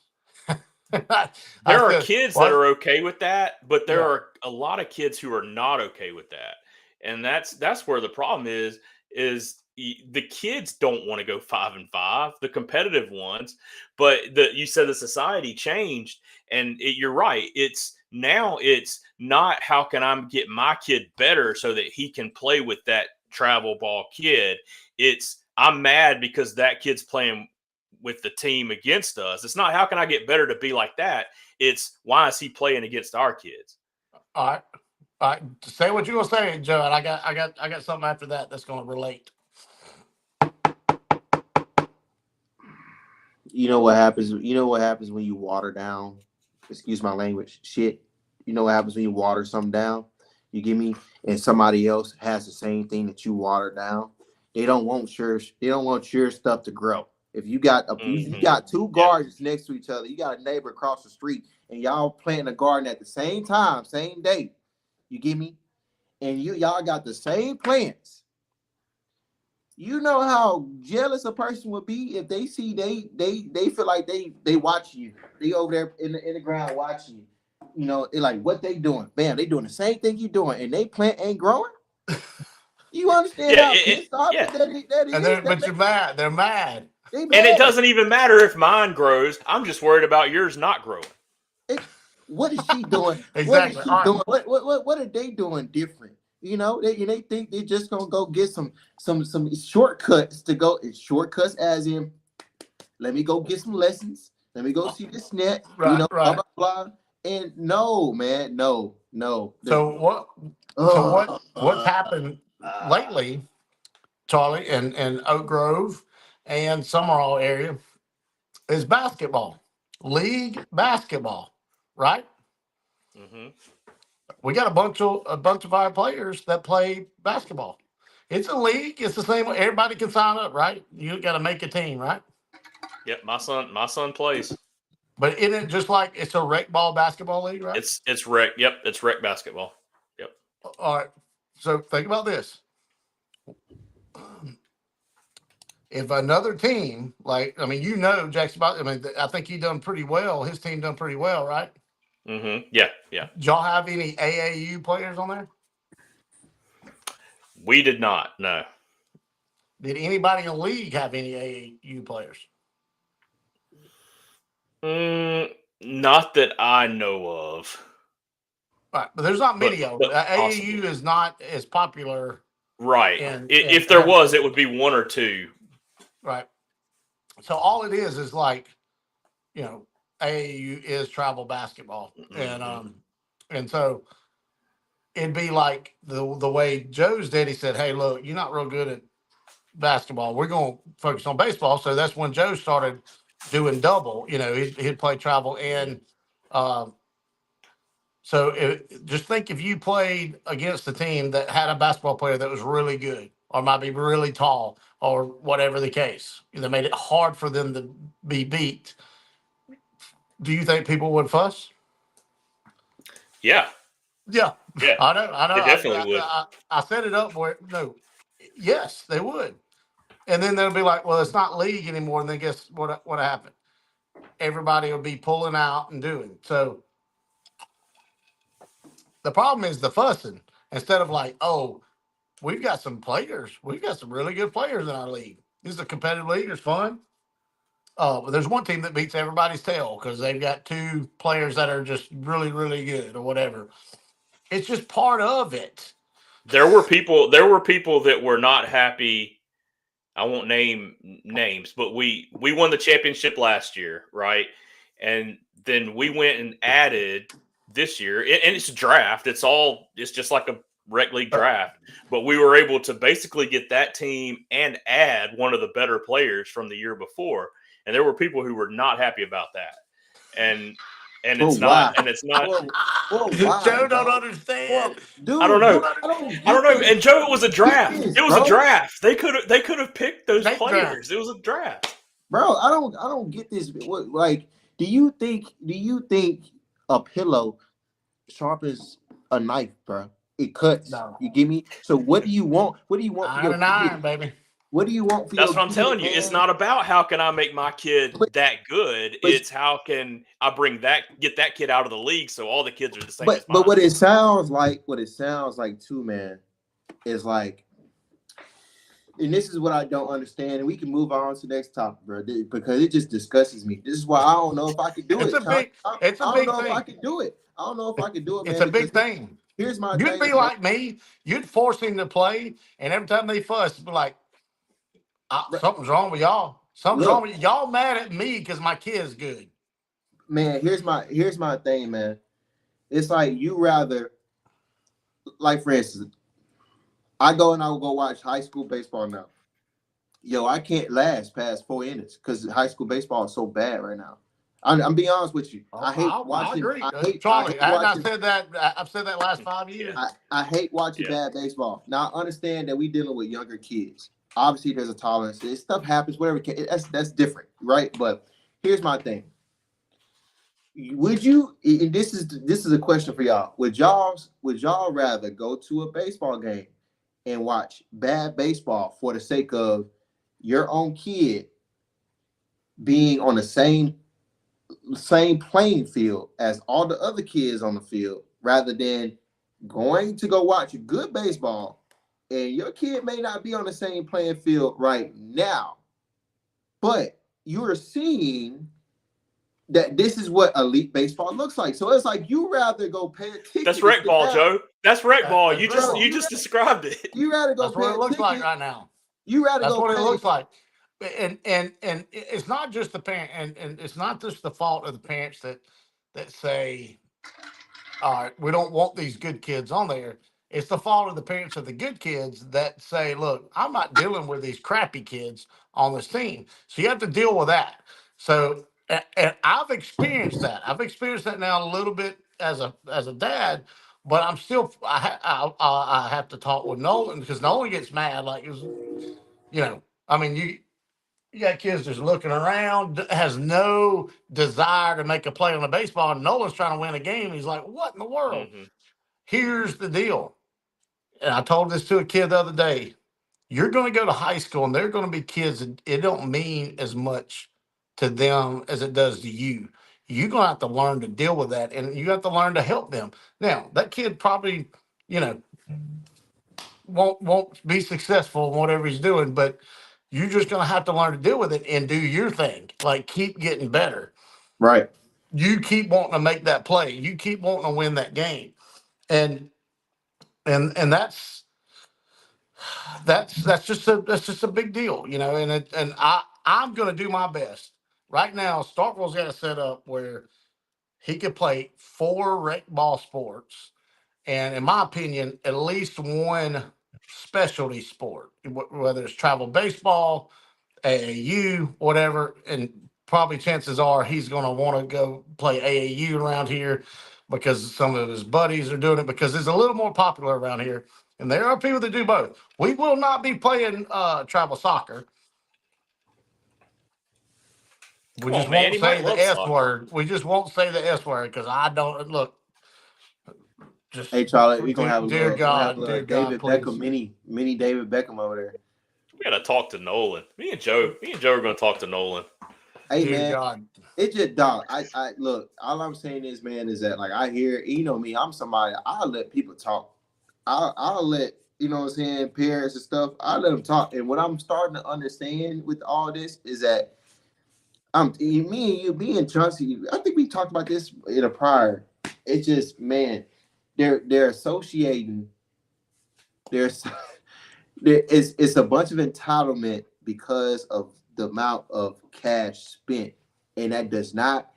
There are kids that are okay with that, but there are a lot of kids who are not okay with that, and that's where the problem is the kids don't want to go 5-5, the competitive ones, but you said the society changed, and you're right. It's not how can I get my kid better so that he can play with that travel ball kid. It's I'm mad because that kid's playing with the team against us. It's not how can I get better to be like that. It's why is he playing against our kids? All right. All right. Say what you're gonna say, Joe, and I got something after that that's gonna relate. You know what happens? You know what happens when you water down? Excuse my language. Shit. You know what happens when you water something down? You get me? And somebody else has the same thing that you water down. They don't want your stuff to grow. If you got you got two gardens next to each other, you got a neighbor across the street, and y'all planting a garden at the same time, same day. You get me? And y'all got the same plants. You know how jealous a person would be if they see they feel like they watch you. They over there in the ground watching you. You know, it like what they doing. Bam, they doing the same thing you doing, and they plant ain't growing. You understand how pissed off that is? But you're mad. They're mad. And it doesn't even matter if mine grows. I'm just worried about yours not growing. What is she doing? Exactly. What are they doing different? You know, they think they're just gonna go get some shortcuts to go. Shortcuts as in, let me go get some lessons. Let me go see this net. Right, you know, right. blah blah blah. And no, man, no. So what's happened lately, Charlie, and Oak Grove and Summerall area is basketball, league basketball, right? Mm-hmm. We got a bunch of our players that play basketball. It's a league. It's the same. Everybody can sign up, right? You got to make a team, right? Yep, my son plays. But isn't it just like it's a rec ball basketball league, right? It's rec. Yep, it's rec basketball. Yep. All right. So think about this. If another team, Jackson, I think he done pretty well. His team done pretty well, right? Mm-hmm. Yeah. Did y'all have any AAU players on there? We did not. No. Did anybody in the league have any AAU players? Not that I know of. Right, but there's not many of them. AAU possibly. is not as popular. Right. If there was, it would be one or two. Right. So all it is like, you know, AAU is travel basketball, and so it'd be like the way Joe's daddy said, "Hey, look, you're not real good at basketball. We're going to focus on baseball." So that's when Joe started doing double. You know, he'd play travel and. So just think if you played against a team that had a basketball player that was really good or might be really tall or whatever the case, that made it hard for them to be beat. Do you think people would fuss? Yeah. Yeah. I know. They definitely would. I set it up where yes, they would. And then they'll be like, well, it's not league anymore. And then guess what happened? Everybody will be pulling out and doing. So the problem is the fussing instead of like, oh, we've got some players. We've got some really good players in our league. This is a competitive league. It's fun. But there's one team that beats everybody's tail because they've got two players that are just really, really good or whatever. It's just part of it. There were people that were not happy. I won't name names, but we won the championship last year, right? And then we went and added this year, and it's a draft. It's just like a rec league draft, but we were able to basically get that team and add one of the better players from the year before. And there were people who were not happy about that. And it's not. Joe don't understand. Dude, I don't know. I don't know. And Joe, it was a draft. It was a draft. They could have picked those players. Draft. It was a draft. Bro, I don't get this. Like, do you think a pillow sharpens a knife, bro? It cuts. No. You get me? So what do you want? What do you want for your iron, baby? What do you want for That's your what I'm telling you. man? It's not about how can I make my kid that good. It's how can I get that kid out of the league so all the kids are the same as mine. But what it sounds like too, man, is like and this is what I don't understand, and we can move on to the next topic, bro, because it just disgusts me. This is why I don't know if I could do It's it. a big, it's a I don't big know if I thing. could do it. I don't know if I could do it, It's man. a big thing. Here's my You'd thing, be bro. like me. You'd force him to play, and every time they fuss, it'd be like, something's wrong with y'all. Something's wrong with y'all. Mad at me because my kid's good. Man, here's my thing, man. It's like you rather, like for instance, I will go watch high school baseball now. Yo, I can't last past 4 innings because high school baseball is so bad right now. I'm being honest with you. I hate watching. I agree, I hate, Charlie. I hate I watching, said that. I've said that last 5 years. I hate watching bad baseball. Now I understand that we dealing with younger kids. Obviously, there's a tolerance. This stuff happens. Whatever. That's different, right? But here's my thing. Would you? And this is a question for y'all. Would y'all rather go to a baseball game and watch bad baseball for the sake of your own kid being on the same playing field as all the other kids on the field, rather than going to go watch good baseball and your kid may not be on the same playing field right now, but you are seeing that this is what elite baseball looks like. So it's like you rather go pay a ticket. That's rec ball, Joe. That's rec ball. You just described it. You rather go. That's what it looks like right now. You rather That's go. what it looks like. And it's not just the parent, and it's not just the fault of the parents that say, all right, we don't want these good kids on there. It's the fault of the parents of the good kids that say, look, I'm not dealing with these crappy kids on this team. So you have to deal with that. So, and I've experienced that. I've experienced that now a little bit as a dad, but I'm still, I have to talk with Nolan because Nolan gets mad. Like, it was, I mean, you got kids just looking around, has no desire to make a play on the baseball. And Nolan's trying to win a game. He's like, what in the world? Mm-hmm. Here's the deal. And I told this to a kid the other day. You're going to go to high school, and there are going to be kids that it don't mean as much to them as it does to you. You're going to have to learn to deal with that, and you have to learn to help them. Now, that kid probably, won't be successful in whatever he's doing, but you're just going to have to learn to deal with it and do your thing. Like, keep getting better. Right. You keep wanting to make that play. You keep wanting to win that game. And that's just a big deal, and I'm going to do my best. Right now, Starkville's got a set up where he could play 4 rec ball sports, and in my opinion, at least one specialty sport, whether it's travel baseball, AAU, whatever. And probably chances are he's going to want to go play AAU around here because some of his buddies are doing it, because it's a little more popular around here. And there are people that do both. We will not be playing travel soccer. We just won't say the S word. We just won't say the S word because I don't look. Just, hey Charlie, we gonna have a dear little, God, David Beckham, mini David Beckham over there. We gotta talk to Nolan. Me and Joe are gonna talk to Nolan. Hey dear man, God. It's just dog. I look. All I'm saying is, man, is that like I hear, me. I'm somebody. I'll let people talk. I'll let what I'm saying, parents and stuff. I let them talk. And what I'm starting to understand with all this is that me and you, me and Chauncey. I think we talked about this in a prior. It's just, man. They're associating. It's a bunch of entitlement because of the amount of cash spent, and that does not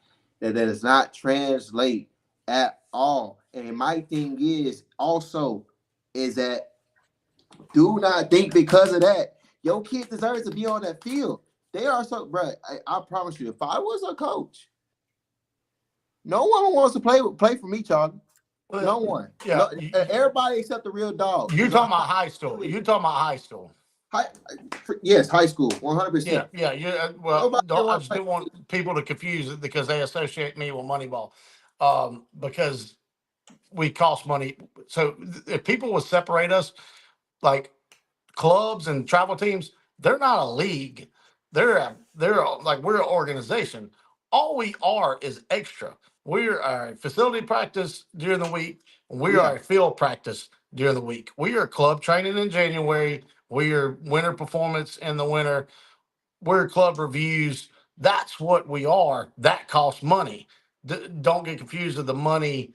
translate at all. And my thing is also is that do not think because of that your kid deserves to be on that field. They are so, bro. I promise you, if I was a coach, no one wants to play for me, Charlie. No one. Yeah. Everybody except the real dog. You're talking about high school. You're talking about high school. Yes, high school, 100%. Yeah. Well, I just didn't want people to confuse it because they associate me with Moneyball, because we cost money. So if people would separate us, like clubs and travel teams, they're not a league. They're like, we're an organization. All we are is extra. We're a facility practice during the week. We are a field practice during the week. We are club training in January. We're winter performance in the winter. We're club reviews. That's what we are. That costs money. Don't get confused with the money.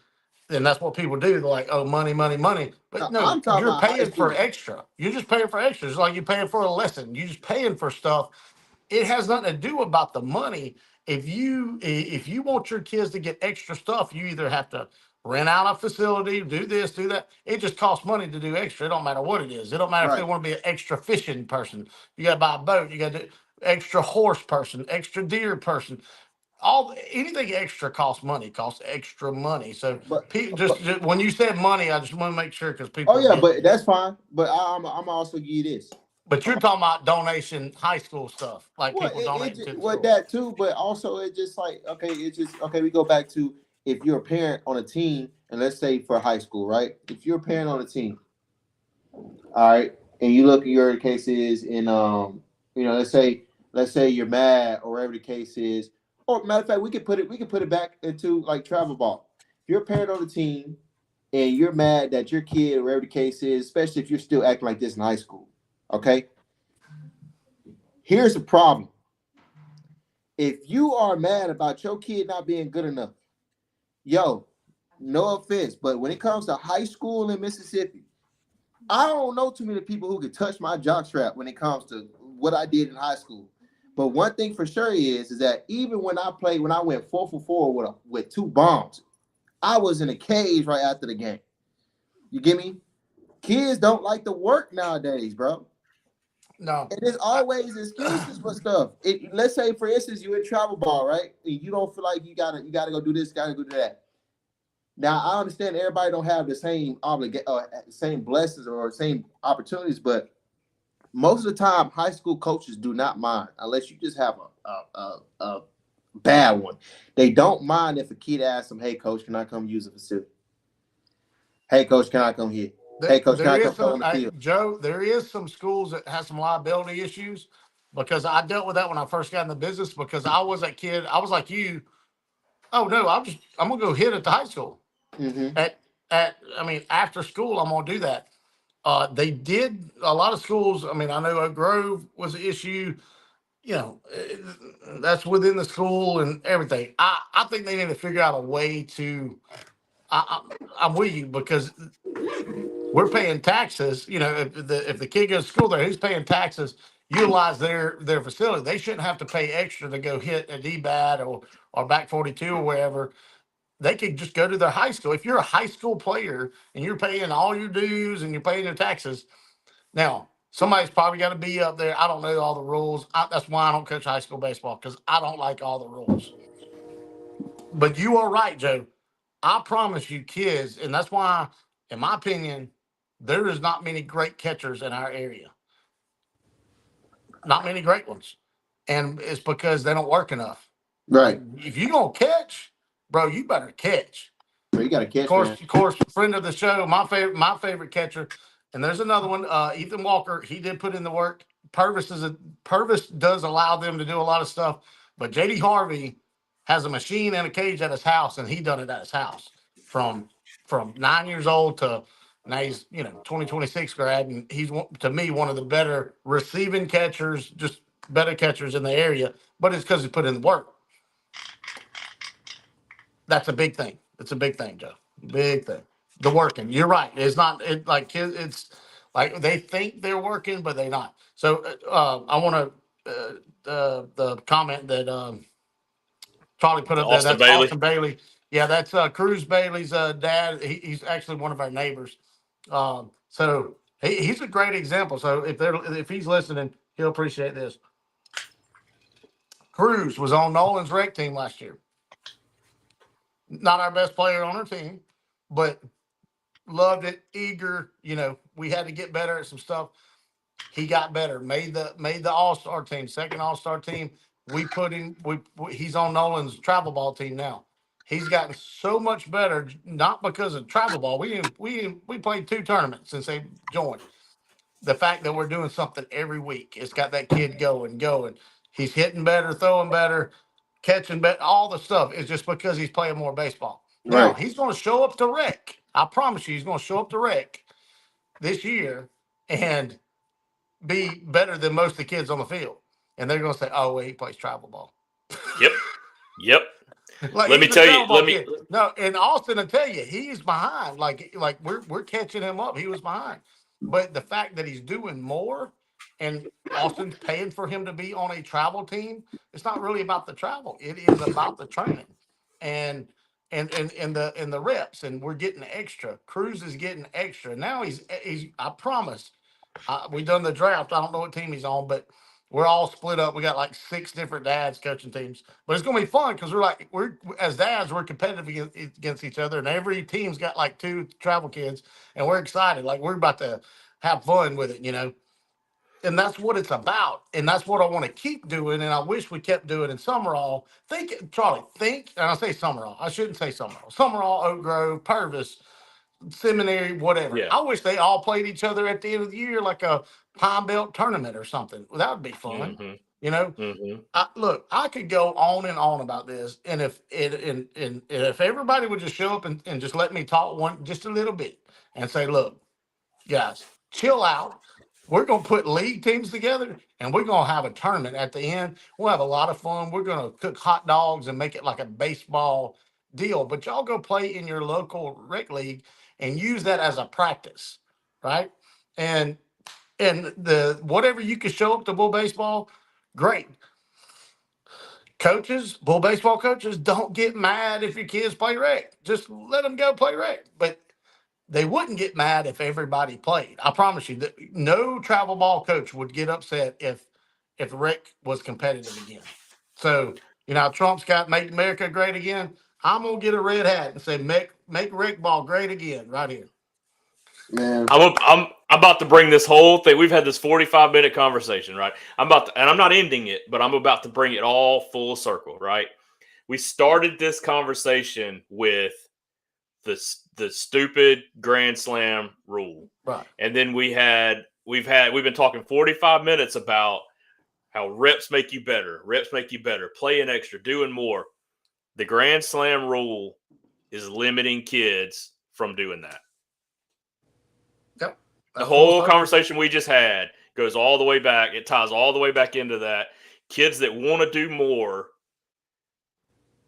And that's what people do. They're like, oh, money, money, money. But no, I'm talking you're about high paying for school. extra. You're just paying for extra. It's like you're paying for a lesson. You're just paying for stuff. It has nothing to do about the money. If you want your kids to get extra stuff, you either have to rent out a facility, do this, do that. It just costs money to do extra. It don't matter what it is. It don't matter if they Right. want to be an extra fishing person. You got to buy a boat. You got to extra horse person, extra deer person. Anything extra costs money. Costs extra money. So But, just when you said money, I just want to make sure because people. oh yeah, but that's fine. But I'm also give you this. But you're talking about donation high school stuff, like Well, people donating to the well, school. that too, but also it's just like, okay, it's just okay. We go back to if you're a parent on a team, and let's say for high school, right? If you're a parent on a team, all right, and you look at your cases in let's say you're mad or whatever the case is, or matter of fact, we could put it back into like travel ball. If you're a parent on the team and you're mad that your kid or whatever the case is, especially if you're still acting like this in high school, okay? Here's the problem. If you are mad about your kid not being good enough, yo, no offense, but when it comes to high school in Mississippi, I don't know too many people who could touch my jockstrap when it comes to what I did in high school. But one thing for sure is that even when I went 4 for 4 with 2 bombs, I was in a cage right after the game. You get me? Kids don't like to work nowadays, bro. No. And there's always excuses for stuff. Let's say, for instance, you're in travel ball, right? And you don't feel like you gotta go do this, gotta go do that. Now I understand everybody don't have the same same blessings or same opportunities, but most of the time, high school coaches do not mind unless you just have a bad one. They don't mind if a kid asks them, "Hey, coach, can I come use the facility? Hey, coach, can I come here? Hey, coach, can I come play on the field?" Joe, there is some schools that have some liability issues because I dealt with that when I first got in the business because I was that kid. I was like you. Oh no, I'm gonna go hit at the high school. Mm-hmm. After school, I'm gonna do that. They did a lot of schools. I mean, I know Oak Grove was an issue. You know, that's within the school and everything. I think they need to figure out a way to. I'm with you because we're paying taxes. You know, if the kid goes to school there, who's paying taxes? Utilize their facility. They shouldn't have to pay extra to go hit a DBAT or back 42 or wherever. They could just go to their high school. If you're a high school player and you're paying all your dues and you're paying your taxes, now somebody's probably got to be up there. I don't know all the rules. That's why I don't coach high school baseball because I don't like all the rules. But you are right, Joe. I promise you, kids, and that's why, in my opinion, there is not many great catchers in our area. Not many great ones. And it's because they don't work enough. Right. If you're going to catch, bro, you better catch. So you got to catch. Of course, friend of the show, my favorite catcher. And there's another one, Ethan Walker. He did put in the work. Purvis does allow them to do a lot of stuff. But JD Harvey has a machine and a cage at his house, and he done it at his house from 9 years old to now he's 2026 grad, and he's to me one of the better receiving catchers, just better catchers in the area. But it's because he put in the work. That's a big thing. It's a big thing, Joe. Big thing. The working. You're right. It's not like kids. It's like they think they're working, but they're not. So I want to the comment that Charlie put up there. That's Bailey. Austin Bailey. Yeah, that's Cruz Bailey's dad. He's actually one of our neighbors. So he's a great example. So if he's listening, he'll appreciate this. Cruz was on Nolan's rec team last year. Not our best player on our team, but loved it, eager. We had to get better at some stuff. He got better, made the All-Star team, second All-Star team. We put him. He's on Nolan's travel ball team now. He's gotten so much better, not because of travel ball. We played 2 tournaments since they joined. The fact that we're doing something every week, it's got that kid going. He's hitting better, throwing better, catching better. All the stuff is just because he's playing more baseball. Now he's going to show up to rec. I promise you, he's going to show up to rec this year, and be better than most of the kids on the field, and they're going to say, "Oh, well, he plays travel ball." Yep. Yep. Like Let me he's a tell you. travel ball Let me. kid. No, and Austin will tell you he's behind. Like we're catching him up. He was behind, but the fact that he's doing more, and Austin's paying for him to be on a travel team, it's not really about the travel. It is about the training, and and the reps, and we're getting extra. Cruz is getting extra. Now he's. I promise. We done the draft. I don't know what team he's on, but we're all split up. We got like 6 different dads coaching teams, but it's gonna be fun because we're as dads we're competitive against each other, and every team's got like 2 travel kids, and we're excited. Like we're about to have fun with it, And that's what it's about, and that's what I want to keep doing. And I wish we kept doing in Summerall. Charlie, and I say Summerall. I shouldn't say Summerall. Summerall, Oak Grove, Purvis, Seminary, whatever. Yeah. I wish they all played each other at the end of the year, like a Pine Belt tournament or something. Well, that would be fun. Mm-hmm. You know, Mm-hmm. look, I could go on and on about this, and if everybody would just show up and just let me talk just a little bit and say, look, guys, chill out. We're gonna put league teams together, and we're gonna have a tournament at the end. We'll have a lot of fun. We're gonna cook hot dogs and make it like a baseball deal. But y'all go play in your local rec league and use that as a practice, right? And the whatever you can show up to bull baseball, great. Coaches, bull baseball coaches, don't get mad if your kids play rec. Just let them go play rec. But they wouldn't get mad if everybody played. I promise you that no travel ball coach would get upset if rec was competitive again. So, Trump's got "Make America Great Again." I'm gonna get a red hat and say make rec ball great again right here. Man, I'm about to bring this whole thing. We've had this 45-minute conversation, right? And I'm not ending it, but I'm about to bring it all full circle, right? We started this conversation with the stupid Grand Slam rule, Right. and then we've been talking 45 minutes about how reps make you better, playing extra, doing more. The Grand Slam rule is limiting kids from doing that. Yep. The whole conversation we just had goes all the way back. It ties all the way back into that. Kids that want to do more,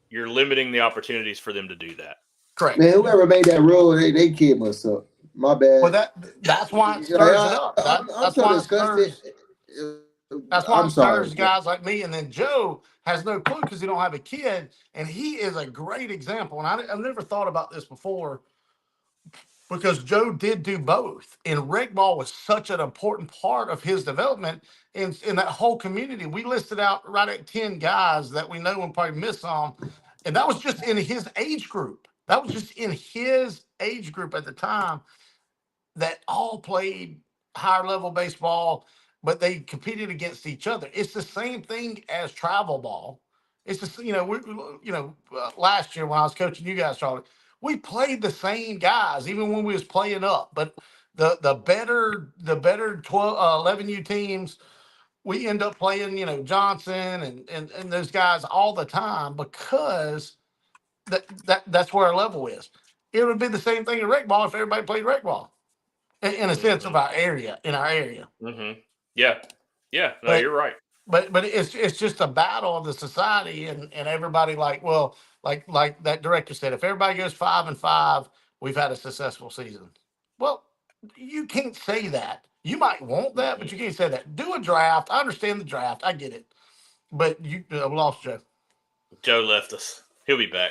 you're limiting the opportunities for them to do that. Correct. Man, whoever made that rule, they kid must up. My bad. Well, that's why it stirs it up. That's why it stirs. That's why it stirs guys like me. And then Joe has no clue because he don't have a kid, and he is a great example. And I've never thought about this before because Joe did do both. And rec ball was such an important part of his development in that whole community. We listed out right at 10 guys that we know and probably miss some, and that was just in his age group. That was just in his age group at the time that all played higher level baseball, but they competed against each other. It's the same thing as travel ball. It's just, last year when I was coaching you guys, Charlie, we played the same guys even when we was playing up. But the better 11U teams, we end up playing, Johnson and those guys all the time because that's where our level is. It would be the same thing in rec ball if everybody played rec ball in a sense of our area. Mm-hmm. Yeah. No, but you're right. But it's just a battle of the society and everybody like that director said, if everybody goes 5-5, we've had a successful season. Well, you can't say that. You might want that, but you can't say that. Do a draft. I understand the draft. I get it. But we lost Joe. Joe left us. He'll be back.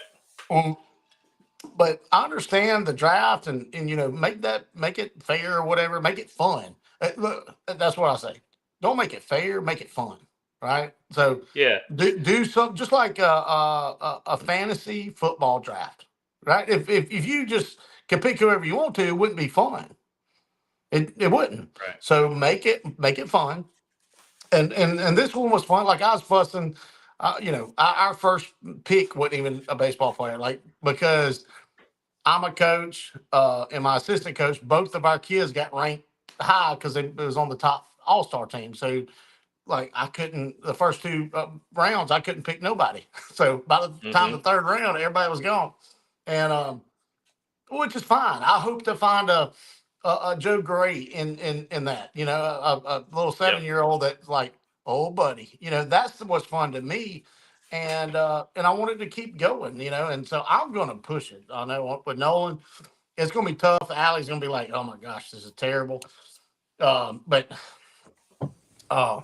But I understand the draft and make it fair or whatever, make it fun. Look, that's what I say. Don't make it fair, make it fun, right? So yeah, do something just like a fantasy football draft, right? If you just can pick whoever you want to, it wouldn't be fun. It wouldn't. Right. So make it fun. And this one was fun. Like I was fussing. Our first pick wasn't even a baseball player, like because I'm a coach and my assistant coach. Both of our kids got ranked high because it was on the top all-star team. So, like, I couldn't the first 2 rounds. I couldn't pick nobody. So by the time the 3rd round, everybody was gone, and which is fine. I hope to find a Joe Gray in that, a little 7-year-old that's like, oh buddy, that's what's fun to me. And I wanted to keep going, and so I'm going to push it. I know with Nolan, it's going to be tough. Allie's going to be like, oh my gosh, this is terrible. But I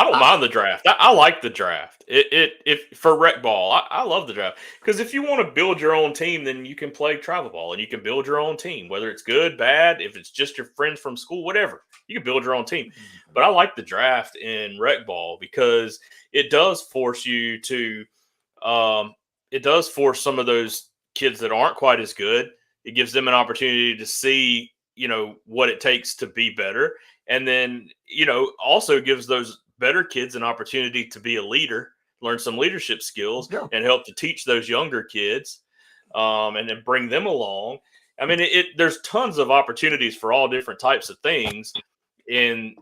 don't mind the draft. I like the draft. If for rec ball, I love the draft because if you want to build your own team, then you can play travel ball and you can build your own team, whether it's good, bad, if it's just your friends from school, whatever. You can build your own team. But I like the draft in rec ball because it does force you to. It does force some of those kids that aren't quite as good. It gives them an opportunity to see, what it takes to be better. And then, also gives those better kids an opportunity to be a leader, learn some leadership skills, and help to teach those younger kids, and then bring them along. I mean, there's tons of opportunities for all different types of things that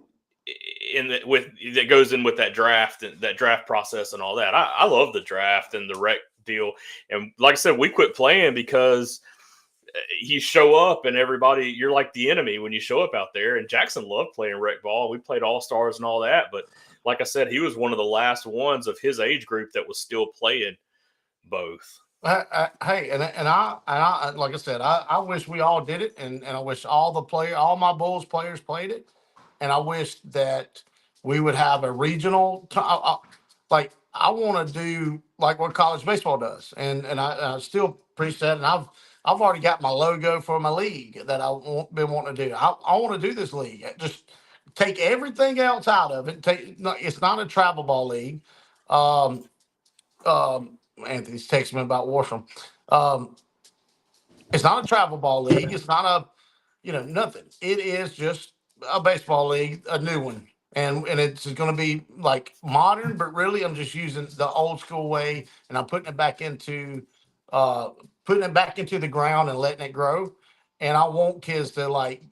goes in with that draft and that draft process and all that. I love the draft and the rec deal. And like I said, we quit playing because you show up and everybody, you're like the enemy when you show up out there. And Jackson loved playing rec ball. We played all-stars and all that. But like I said, he was one of the last ones of his age group that was still playing both. Hey, and I like I said, I wish we all did it, and I wish all my Bulls players played it, and I wish that we would have a regional. Like I want to do like what college baseball does, and I still preach that, and I've already got my logo for my league that I've been wanting to do. I want to do this league. Just take everything else out of it. It's not a travel ball league. Anthony's texting me about Warsham. It's not a travel ball league. It's not nothing. It is just a baseball league, a new one. And it's going to be like modern, but really I'm just using the old school way and I'm putting it back into the ground and letting it grow. And I want kids to like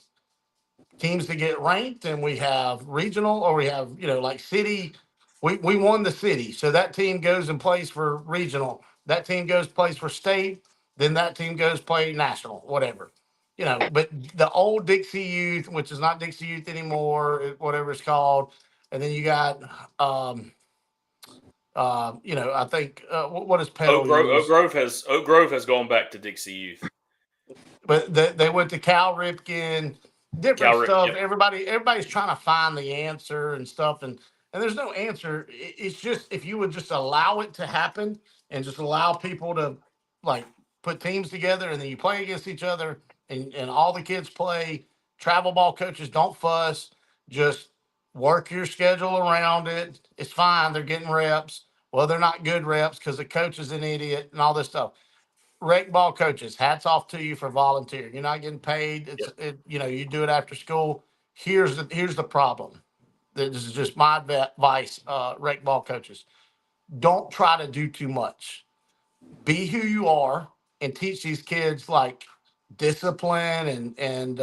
teams to get ranked, and we have regional, or we have, like city. We won the city. So that team goes and plays for regional. That team goes plays for state. Then that team goes play national, whatever. But the old Dixie Youth, which is not Dixie Youth anymore, whatever it's called. And then you got, I think, what is Petal? Oak Grove has gone back to Dixie Youth. But they went to Cal Ripken, different stuff. Yep. Everybody's trying to find the answer and stuff. And there's no answer. It's just, if you would just allow it to happen and just allow people to like put teams together and then you play against each other and all the kids play. Travel ball coaches don't fuss. Just work your schedule around it. It's fine. They're getting reps. Well, they're not good reps because the coach is an idiot and all this stuff. Rec ball coaches, hats off to you for volunteering. You're not getting paid. You do it after school. Here's the problem. This is just my advice, rec ball coaches. Don't try to do too much. Be who you are and teach these kids like discipline and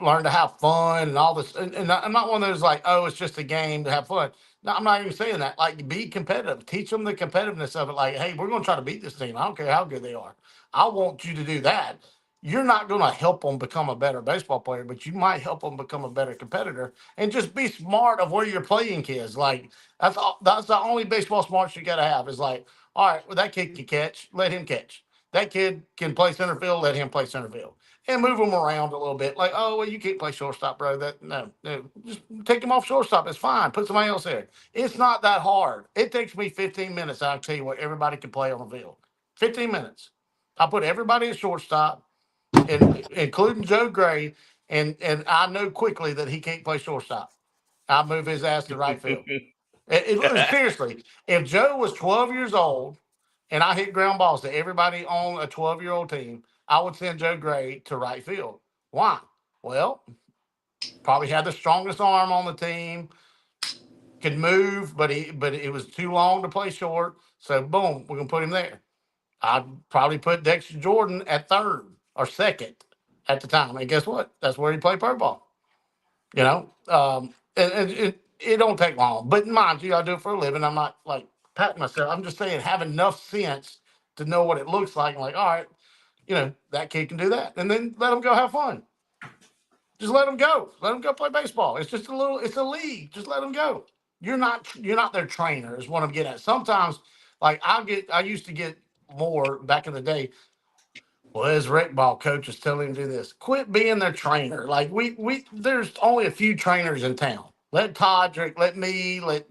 learn to have fun and all this. And I'm not one of those like, oh, it's just a game to have fun. No, I'm not even saying that. Like, be competitive. Teach them the competitiveness of it. Like, hey, we're going to try to beat this team. I don't care how good they are. I want you to do that. You're not going to help them become a better baseball player, but you might help them become a better competitor. And just be smart of where you're playing kids. Like, that's the only baseball smarts you got to have is like, all right, well, that kid can catch. Let him catch. That kid can play center field. Let him play center field. And move them around a little bit. Like, oh, well, you can't play shortstop, bro. No. Just take him off shortstop. It's fine. Put somebody else there. It's not that hard. It takes me 15 minutes. I'll tell you what, everybody can play on the field. 15 minutes. I put everybody at shortstop, including Joe Gray, and I know quickly that he can't play shortstop. I move his ass to right field. Seriously, if Joe was 12 years old and I hit ground balls to everybody on a 12-year-old team, I would send Joe Gray to right field. Why? Well, probably had the strongest arm on the team, could move, but it was too long to play short. So, boom, we're going to put him there. I'd probably put Dexter Jordan at third or second at the time. And guess what? That's where he played pro ball. And it don't take long. But mind you, I do it for a living. I'm not like patting myself. I'm just saying have enough sense to know what it looks like. I'm like, all right, that kid can do that, and then let them go have fun. Just let them go. Let them go play baseball. It's just it's a league. Just let them go. You're not their trainer is what I'm getting at. Sometimes, like I used to get more back in the day. Well, his rec ball coach is telling him to do this. Quit being their trainer. Like there's only a few trainers in town. Let Todd drink, let me, let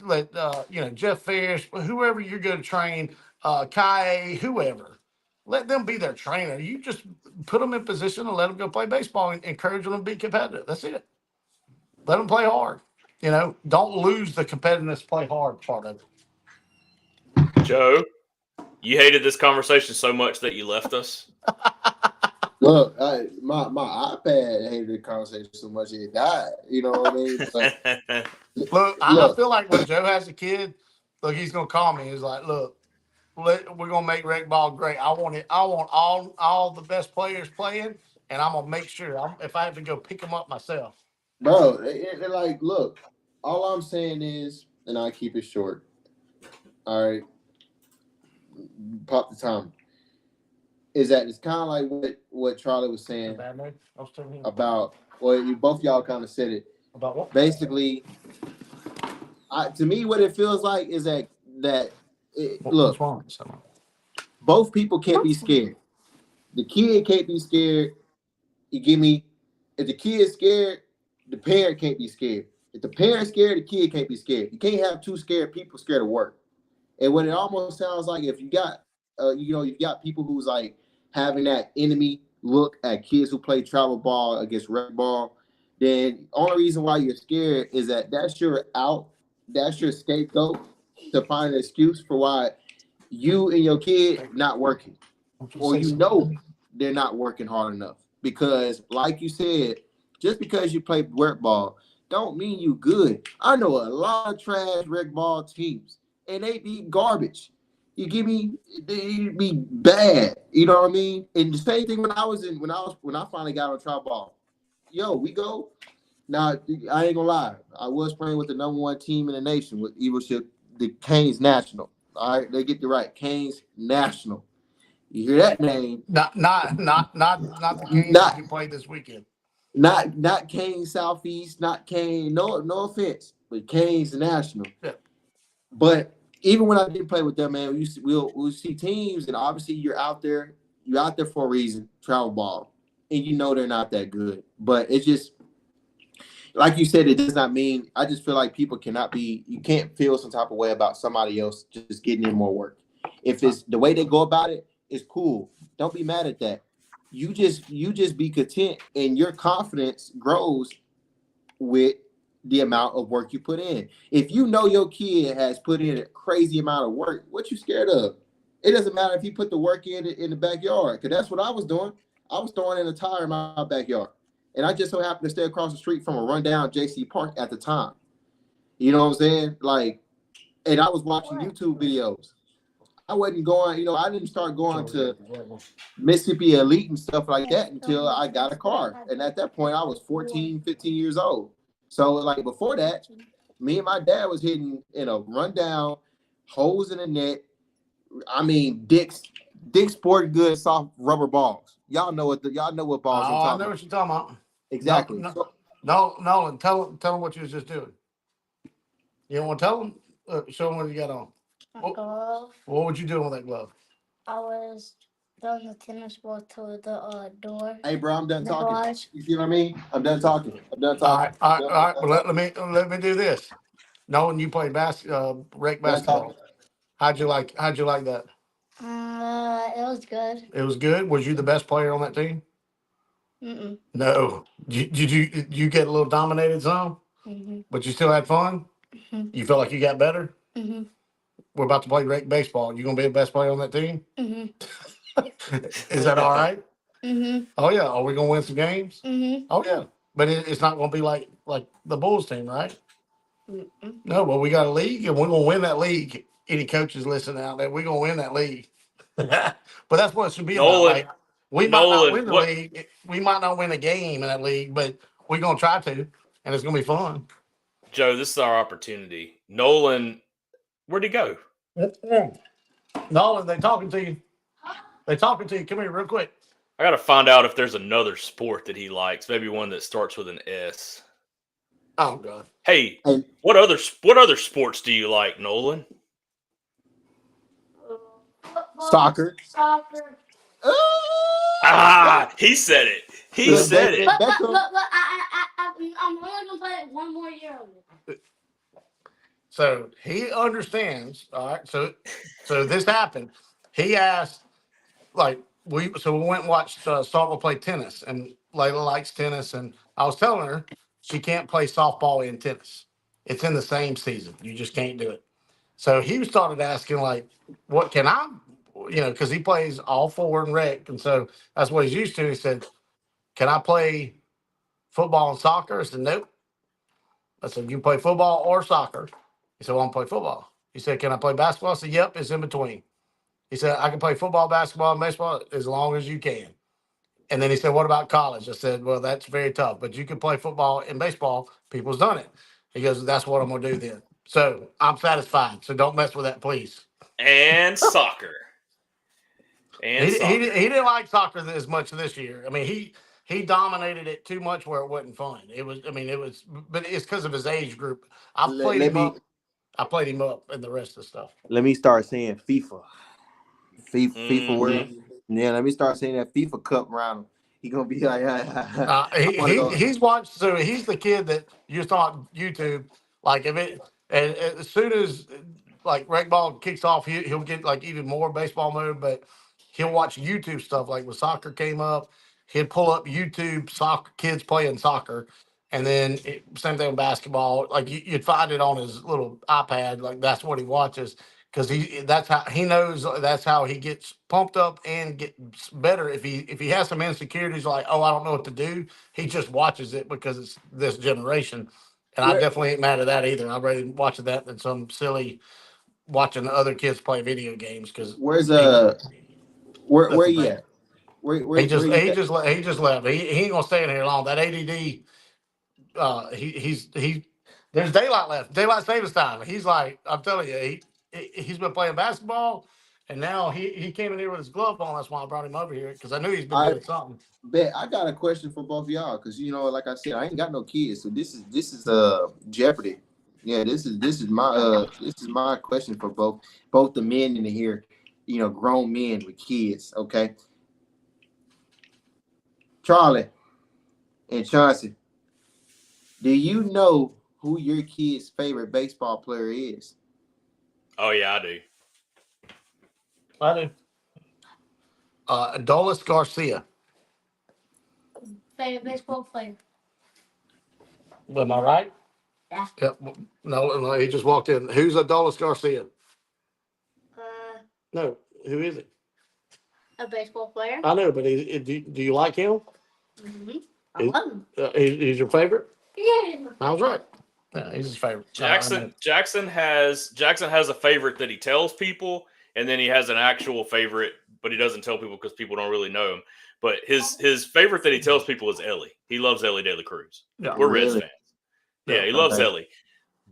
Jeff Ferris, whoever you're going to train, Kai, whoever. Let them be their trainer. You just put them in position and let them go play baseball and encourage them to be competitive. That's it. Let them play hard. Don't lose the competitiveness, play hard part of it. Joe, you hated this conversation so much that you left us. Look, my iPad hated the conversation so much it died. You know what I mean? But, Look, I feel like when Joe has a kid, look, he's gonna call me. He's like, "Look, we're gonna make rec ball great. I want it. I want all the best players playing, and I'm gonna make sure. If I have to go pick them up myself, bro, like, look, all I'm saying is, and I keep it short. All right, pop the time. Is that it's kind of like what Charlie was saying about, well, both y'all kind of said it. About what? Basically, to me, what it feels like is look, both people can't be scared. The kid can't be scared. You give me, if the kid is scared, the parent can't be scared. If the parent's scared, the kid can't be scared. You can't have two scared people scared of work. And what it almost sounds like, if you got, you've got people who's like having that enemy look at kids who play travel ball against rec ball, then only reason why you're scared is that's your scapegoat to find an excuse for why you and your kid not working, or they're not working hard enough. Because, like you said, just because you play rec ball don't mean you good. I know a lot of trash rec ball teams, and they be garbage. You give me, they be bad. You know what I mean? And the same thing when I finally got on travel ball. Yo, we go. Now, I ain't gonna lie. I was playing with the number one team in the nation with the Canes National. All right, they get it right. Canes National. You hear that name? Not the game that you played this weekend. Not Canes Southeast. Not Canes. No offense, but Canes National. Yeah. But even when I didn't play with them, man, we'll see teams, and obviously you're out there for a reason. Travel ball, and they're not that good. But it's just, like you said, it does not mean. I just feel like people you can't feel some type of way about somebody else just getting in more work. If it's the way they go about it, it's cool. Don't be mad at that. You just be content, and your confidence grows with the amount of work you put in. If you know your kid has put in a crazy amount of work, what you scared of? It doesn't matter if you put the work in the backyard, because that's what I was doing. I was throwing in a tire in my backyard. And I just so happened to stay across the street from a rundown JC Park at the time. You know what I'm saying? Like, and I was watching YouTube videos. I wasn't going, I didn't start going to Mississippi Elite and stuff like that until I got a car. And at that point, I was 14, 15 years old. So, like, before that, me and my dad was hitting in a rundown, holes in the net. I mean, Dick's Sport Good soft rubber balls. Y'all know what balls I'm talking about. I know what you're talking about. Exactly. Nolan, tell them what you was just doing. You don't want to tell them? Show them what you got on. Glove. What would you do with that glove? I was throwing the tennis ball to the door. Hey, bro, I'm done talking. Garage. You see what I mean? I'm done talking. All right. Well, let me do this. Nolan, you played rec basketball. How'd you like that? It was good. It was good. Was you the best player on that team? Mm-mm. No. Did you get a little dominated some? Mm-hmm. But you still had fun? Mm-hmm. You felt like you got better? Mm-hmm. We're about to play rec baseball. You gonna be the best player on that team? Mm-hmm. Is that all right? Mm-hmm. Oh yeah. Are we gonna win some games? Mm-hmm. Oh yeah. But it's not gonna be like the Bulls team, right? Mm-mm. No, but we got a league and we're gonna win that league. Any coaches listening out there, we're gonna win that league. But that's what it should be about. Like, we might not win the league. We might not win a game in that league, but we're gonna try to, and it's gonna be fun. Joe, this is our opportunity. Nolan, where'd he go? Nolan, they talking to you. They talking to you. Come here real quick. I gotta find out if there's another sport that he likes. Maybe one that starts with an S. Oh God. Hey, Hey. what other sports do you like, Nolan? Football, Soccer. Soccer. He said it. He Look, said it. But Beckham. I'm only gonna play it one more year of it. So he understands. All right. So this happened. He asked, like, we went and watched Saltville play tennis, and Layla likes tennis, and I was telling her she can't play softball and tennis. It's in the same season. You just can't do it. So he started asking, like, what can I, because he plays all four in rec, and so that's what he's used to. He said, "Can I play football and soccer?" I said, "Nope." I said, "You can play football or soccer." He said, "Well, I'm play football." He said, "Can I play basketball?" I said, "Yep, it's in between." He said, "I can play football, basketball, and baseball as long as you can." And then he said, "What about college?" I said, "Well, that's very tough, but you can play football and baseball. People's done it." He goes, "That's what I'm going to do then." So I'm satisfied. So don't mess with that, please. And soccer. And He soccer. didn't like soccer as much this year. I mean, he dominated it too much where it wasn't fun. It was, but it's because of his age group. I've Let, played let him me up. I played him up in the rest of the stuff. let me start saying FIFA. FIFA World. Mhm. Yeah, let me start saying that FIFA Cup round. He gonna be like, I want to go. He's watched. So he's the kid that you thought YouTube. Like if it, and as soon as like rec ball kicks off, he'll get like even more baseball mode. But he'll watch YouTube stuff. Like when soccer came up, he'd pull up YouTube soccer kids playing soccer, and then same thing with basketball. Like you'd find it on his little iPad. Like that's what he watches because that's how he knows that's how he gets pumped up and gets better. If he has some insecurities like, oh, I don't know what to do, he just watches it because it's this generation. And I Where, definitely ain't mad at that either. I'd rather watch that than some silly watching the other kids play video games because where's he where that's the you thing. at? Where He where just you he at? just he just left. He ain't gonna stay in here long. That ADD. He. There's daylight left. Daylight savings time. He's like, I'm telling you, he's been playing basketball, and now he came in here with his glove on. That's why I brought him over here because I knew he's been I doing something. bet I got a question for both of y'all because like I said, I ain't got no kids, so this is Jeopardy. Yeah, this is my question for both the men in here, grown men with kids. Okay, Charlie and Chauncey, do you know who your kid's favorite baseball player is? Oh yeah, I do. I do. Adolis Garcia. Favorite baseball player. Am I right? Yeah. Yep. No, he just walked in. Who's Adolis Garcia? No, who is it? A baseball player. I know, but do you like him? Mm-hmm. I Is- love him. He's your favorite? Yeah. I was right. Yeah, he's his favorite. Jackson has a favorite that he tells people, and then he has an actual favorite, but he doesn't tell people because people don't really know him. But his favorite that he tells people is Ellie. He loves Ellie De La Cruz. Yeah. We're Reds Really? fans. Yeah, he loves Okay. Ellie.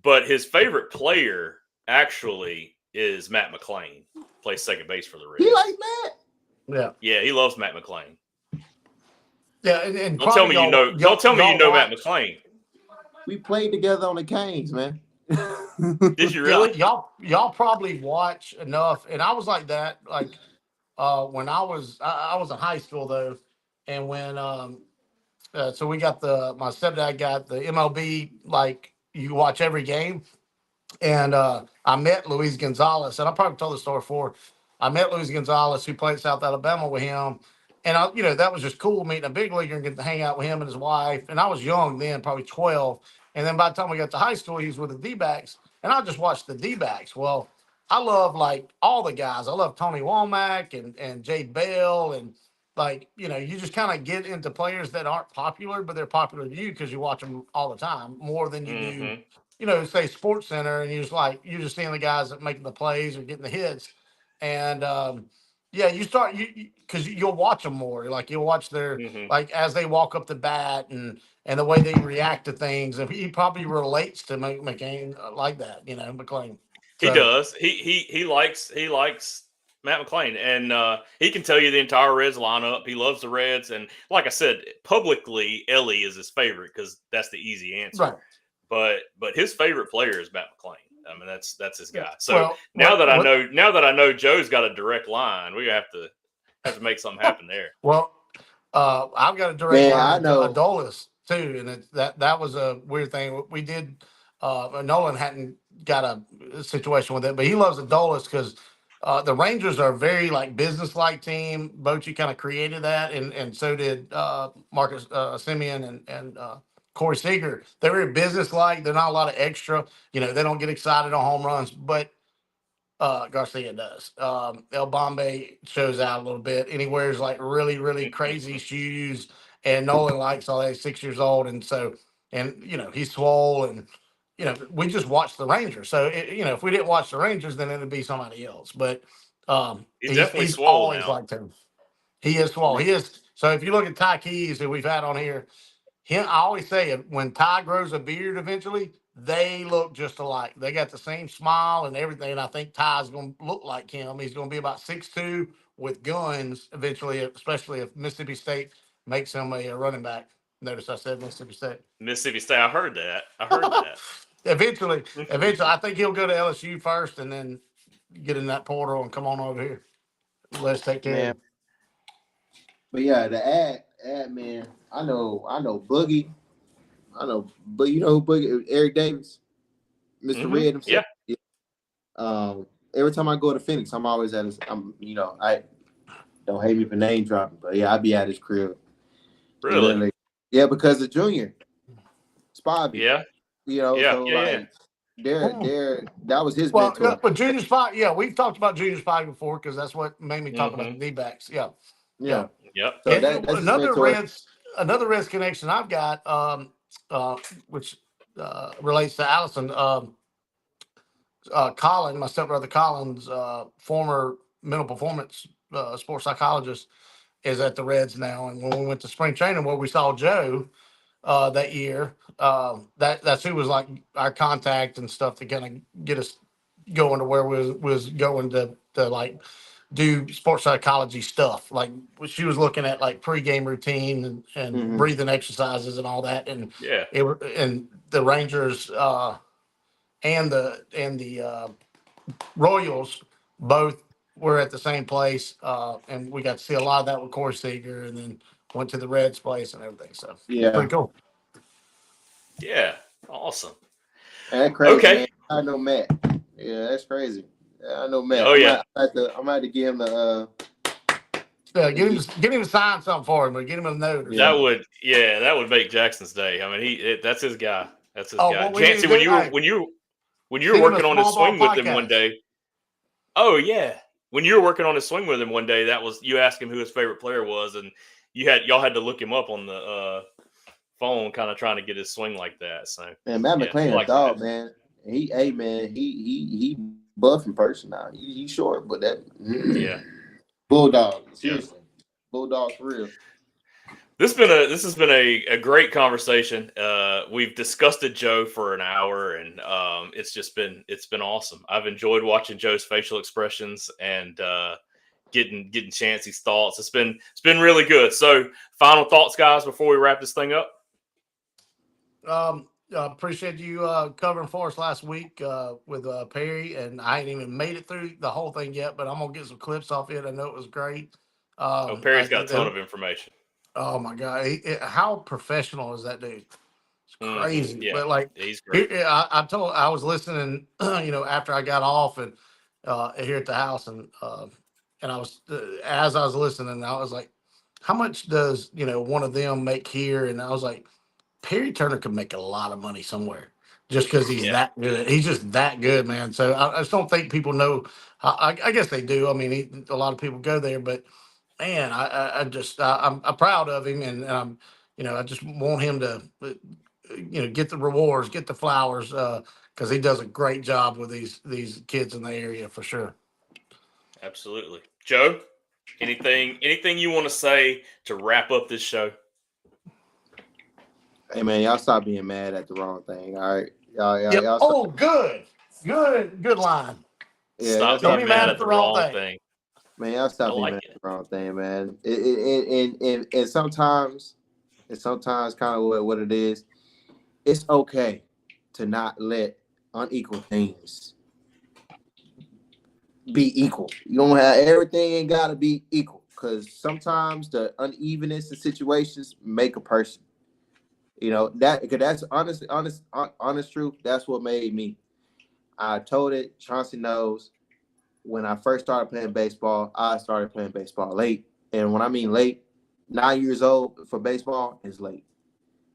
But his favorite player actually is Matt McClain. Plays second base for the Reds. He like that? Yeah. Yeah, he loves Matt McClain. Yeah, and Don't tell me you know. Don't tell me you know Matt McClain. We played together on the Canes, man. Did you really? Yeah, y'all probably watch enough, and I was like that. Like when I was in high school though, and when so we got my stepdad got the MLB, like you watch every game, and I met Luis Gonzalez, and I probably told the story before. I met Luis Gonzalez, who played South Alabama with him, and that was just cool meeting a big leaguer and getting to hang out with him and his wife. And I was young then, probably 12. And then by the time we got to high school, he was with the D-backs, and I just watched the D-backs. Well, I love like all the guys. I love Tony Womack and Jay Bell, and like you just kind of get into players that aren't popular, but they're popular to you because you watch them all the time more than you do say Sports Center, and you're just seeing the guys that making the plays or getting the hits, and you start because you'll watch them more. Like you'll watch their like as they walk up the bat and the way they react to things, and he probably relates to McCain like that, McClain. He So, does. He likes Matt McClain, and he can tell you the entire Reds lineup. He loves the Reds, and like I said, publicly, Ellie is his favorite because that's the easy answer. Right. But his favorite player is Matt McClain. I mean, that's his guy. So Well, now that what- I know Joe's got a direct line, we have to make something happen there. Well, I've got a direct Man, I line know. to Adolis too, and that was a weird thing. We did. Nolan hadn't got a situation with it, but he loves Adolis because the Rangers are a very like business-like team. Bochy kind of created that, and so did Marcus Simeon and Corey Seager. They're very business-like. They're not a lot of extra. You know, they don't get excited on home runs, but Garcia does. El Bombay shows out a little bit, and he wears like really, really crazy shoes. And Nolan likes all that. He's 6 years old, and so, and you know, he's swole, and you know, we just watched the Rangers. So you know, if we didn't watch the Rangers, then it'd be somebody else. But He's definitely swole always now. liked him. He is swole. He is. So if you look at Ty Keys, who we've had on here, I always say when Ty grows a beard eventually, they look just alike. They got the same smile and everything. And I think Ty's going to look like him. He's going to be about 6'2" with guns eventually, especially if Mississippi State makes him a running back. Notice I said Mississippi State. Mississippi State. I heard that. Eventually, I think he'll go to LSU first and then get in that portal and come on over here. Let's take care of Man. him. But yeah, the ad man. I know Boogie. But you know who Boogie? Eric Davis, Mr. Mhm. Red himself. Yeah. Every time I go to Phoenix, I'm always at his. I don't hate me for name dropping, but yeah, I be at his crib. Really? Literally. Yeah, because the junior, Spivey. Yeah. You know, Yeah, so yeah, like, they're that was his Well, mentor. but Junior Spot, yeah, we've talked about Junior Spot before because that's what made me talk about the D-backs. Yeah. Yeah. Yep. So And that's his another mentor. Reds connection I've got, which relates to Allison. Colin, my stepbrother Colin's former mental performance sports psychologist, is at the Reds now. And when we went to spring training, where we saw Joe that year, that's who was like our contact and stuff to kind of get us going to where we was going to like do sports psychology stuff. Like she was looking at like pregame routine and Mhm. breathing exercises and all that. And Yeah. and the Rangers and the Royals both were at the same place, and we got to see a lot of that with Corey Seager, and then went to the Reds place and everything. So Yeah. pretty cool. Yeah. Awesome. That's crazy. Okay. Man. I know Matt. Yeah, that's crazy. Yeah, I know Matt. Oh, yeah. I'm gonna have to give him the. Get him to sign something for him, or get him a note. Or Yeah. something. That would make Jackson's day. I mean, that's his guy. That's his Oh, guy. what we need Chancey, to when do- you were hey, when you were send him a working on his small ball swing with him one podcast. day. Oh yeah. When you were working on his swing with him one day, that was you asked him who his favorite player was, and y'all had to look him up on the phone, kind of trying to get his swing like that. So And Matt Yeah, McClain, I like a dog, that. man. He buff in person now. He's short, but that yeah. bulldog. Seriously, bulldog for real. This has been a great conversation. We've discussed it, Joe, for an hour, and it's been awesome. I've enjoyed watching Joe's facial expressions and getting Chancey's thoughts. It's been really good. So, final thoughts, guys, before we wrap this thing up. Appreciate you covering for us last week with Perry, and I ain't even made it through the whole thing yet, but I'm gonna get some clips off it. I know it was great. Perry's got a ton of information. Oh my god, how professional is that dude? It's Mhm, crazy. yeah. But like, He's great. I was listening, after I got off and here at the house, and I was as I was listening, I was like, how much does one of them make here? And I was like, Perry Turner could make a lot of money somewhere just because he's Yeah. that good. He's just that good, man. So I just don't think people know. I guess they do. I mean, a lot of people go there, but man, I'm proud of him, and I'm, I just want him to, get the rewards, get the flowers, because he does a great job with these kids in the area for sure. Absolutely. Joe, anything you want to say to wrap up this show? Hey man, y'all stop being mad at the wrong thing. All right, y'all Yep. stop, Oh, good line. yeah, Stop Don't being be mad at the wrong thing. thing. Man, y'all stop I being like mad it. at the wrong thing, man. And sometimes kind of what it is. It's okay to not let unequal things be equal. You don't have everything ain't gotta be equal because sometimes the unevenness in situations make a person. You know that because that's honest truth. That's what made me. I told it. Chauncey knows. When I first started playing baseball, I started playing baseball late, and when I mean late, 9 years old for baseball is late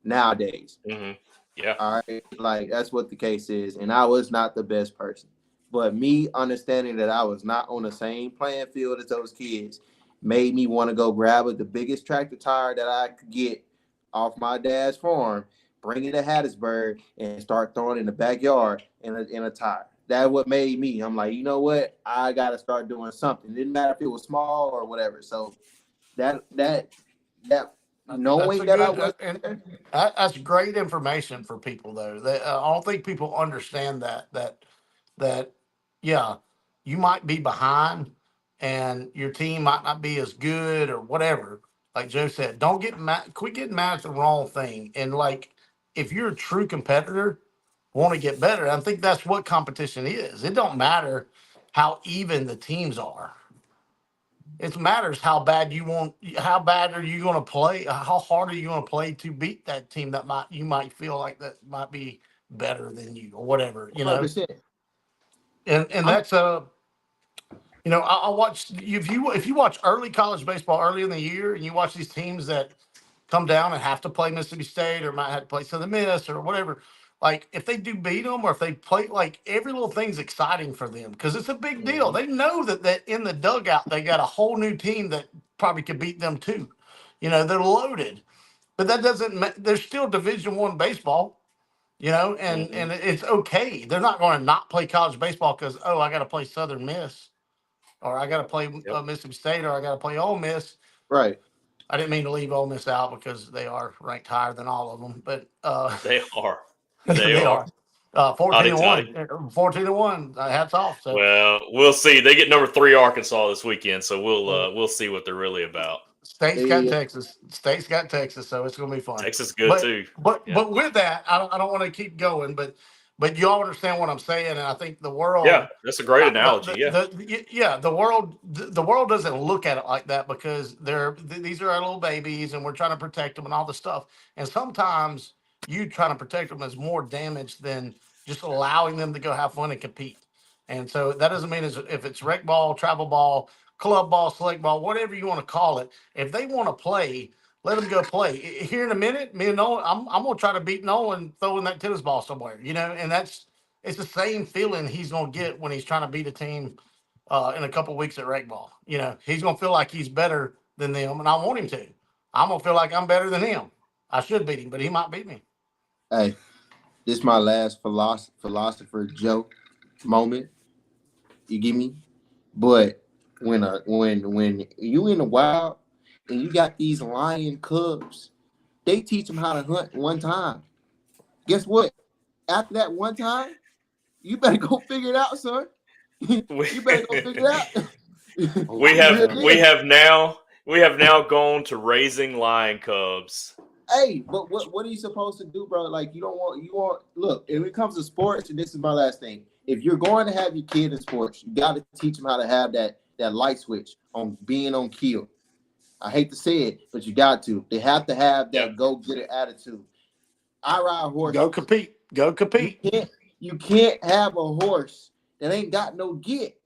nowadays. Mm-hmm. Yeah. All right, like that's what the case is, and I was not the best person. But me understanding that I was not on the same playing field as those kids made me want to go grab the biggest tractor tire that I could get off my dad's farm, bring it to Hattiesburg, and start throwing in the backyard in a tire. That's what made me. I'm like, you know what? I got to start doing something. It didn't matter if it was small or whatever. So that knowing that I was there, That's great information for people, though. I don't think people understand that yeah, you might be behind, and your team might not be as good or whatever. Like Joe said, don't get mad. Quit getting mad at the wrong thing. And like, if you're a true competitor, want to get better. I think that's what competition is. It don't matter how even the teams are. It matters how bad you want. How bad are you going to play? How hard are you going to play to beat that team that you might feel like that might be better than you or whatever, you know. 100%. And that's I watch if you watch early college baseball early in the year, and you watch these teams that come down and have to play Mississippi State or might have to play Southern Miss or whatever. Like if they do beat them, or if they play, like every little thing's exciting for them because it's a big deal. They know that in the dugout they got a whole new team that probably could beat them too. You know, they're loaded, but that doesn't. There's still Division I baseball. You know, and Mm-hmm. it's okay. They're not going to not play college baseball because I got to play Southern Miss, or I got to play Yep. Mississippi State, or I got to play Ole Miss. Right. I didn't mean to leave Ole Miss out because they are ranked higher than all of them, but They are. They they are. are 14 Hotty to toddy. 1, 14 to 1. Hats off. So Well, we'll see. They get number 3 Arkansas this weekend, so we'll see what they're really about. State's got Yeah. Texas. State's got Texas, so it's going to be fun. Texas is good But too. Yeah. but with that, I don't want to keep going, but you all understand what I'm saying, and I think the world. Yeah, that's a great analogy. The world doesn't look at it like that because these are our little babies and we're trying to protect them and all this stuff. And sometimes you trying to protect them is more damage than just allowing them to go have fun and compete. And so that doesn't mean if it's rec ball, travel ball, club ball, select ball, whatever you want to call it. If they want to play, let them go play. Here in a minute, me and Nolan, I'm gonna try to beat Nolan throwing that tennis ball somewhere, and it's the same feeling he's gonna get when he's trying to beat a team in a couple weeks at rec ball. He's gonna feel like he's better than them, and I want him to. I'm gonna feel like I'm better than him. I should beat him, but he might beat me. Hey, this is my last philosopher Joe moment. You get me? But when you in the wild and you got these lion cubs, they teach them how to hunt one time. Guess what? After that one time, you better go figure it out, son. You better go figure it out. we have now gone to raising lion cubs. Hey, but what are you supposed to do, bro? Like you want look, when it comes to sports, and this is my last thing. If you're going to have your kid in sports, you got to teach them how to have that light switch on being on kill. I hate to say it, but you got to. They have to have that go-getter attitude. I ride horses. Go compete. Go compete. You can't have a horse that ain't got no get.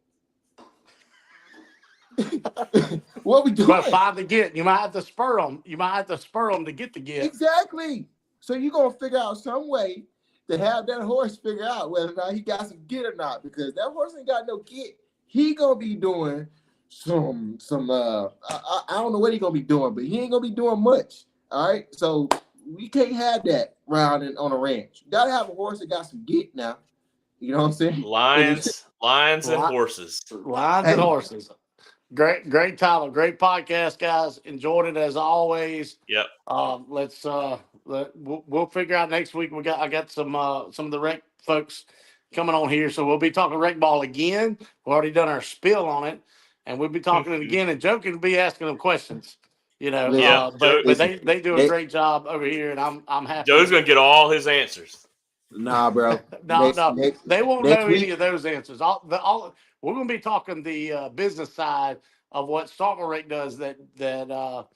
What we doing? You gotta find the get. You might have to spur them. You might have to spur them to get the get. Exactly. So you're gonna figure out some way to have that horse figure out whether or not he got some get or not, because that horse ain't got no get. He gonna be doing some I don't know what he gonna be doing, but he ain't gonna be doing much. All right. So we can't have that round on a ranch. You gotta have a horse that got some get now. You know what I'm saying? Lions and horses. Lions and horses. Great title, great podcast, guys. Enjoyed it as always. Yep. We'll figure out next week. I got some of the rec folks coming on here, so we'll be talking rec ball again. We've already done our spill on it, and we'll be talking it again, and Joe can be asking them questions. Yeah, But listen, they do a they- great job over here, and I'm happy. Joe's gonna get all his answers. Nah, bro. No, Next they won't know any week, of those answers. We're going to be talking the business side of what Starkville Rec does that the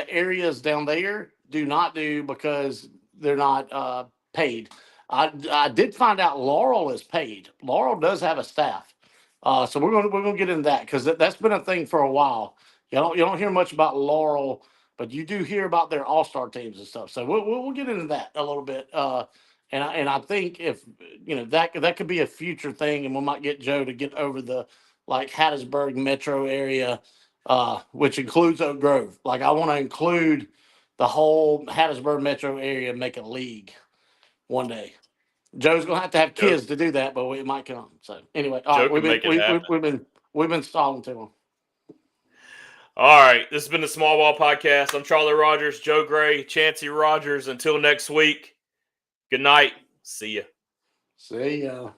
areas down there do not do because they're not paid. I did find out Laurel is paid. Laurel does have a staff, so we're gonna get into that because that's been a thing for a while. You don't hear much about Laurel, but you do hear about their all-star teams and stuff. So we'll get into that a little bit. And I think if that could be a future thing, and we might get Joe to get over the like Hattiesburg metro area, which includes Oak Grove. Like I want to include the whole Hattiesburg metro area, make a league one day. Joe's gonna have to have kids to do that, but it might come. So anyway, all Joe right, can make it happen. we've been stalling to him. All right, this has been the Small Ball Podcast. I'm Charlie Rogers, Joe Gray, Chancey Rogers. Until next week, good night. See ya. See ya.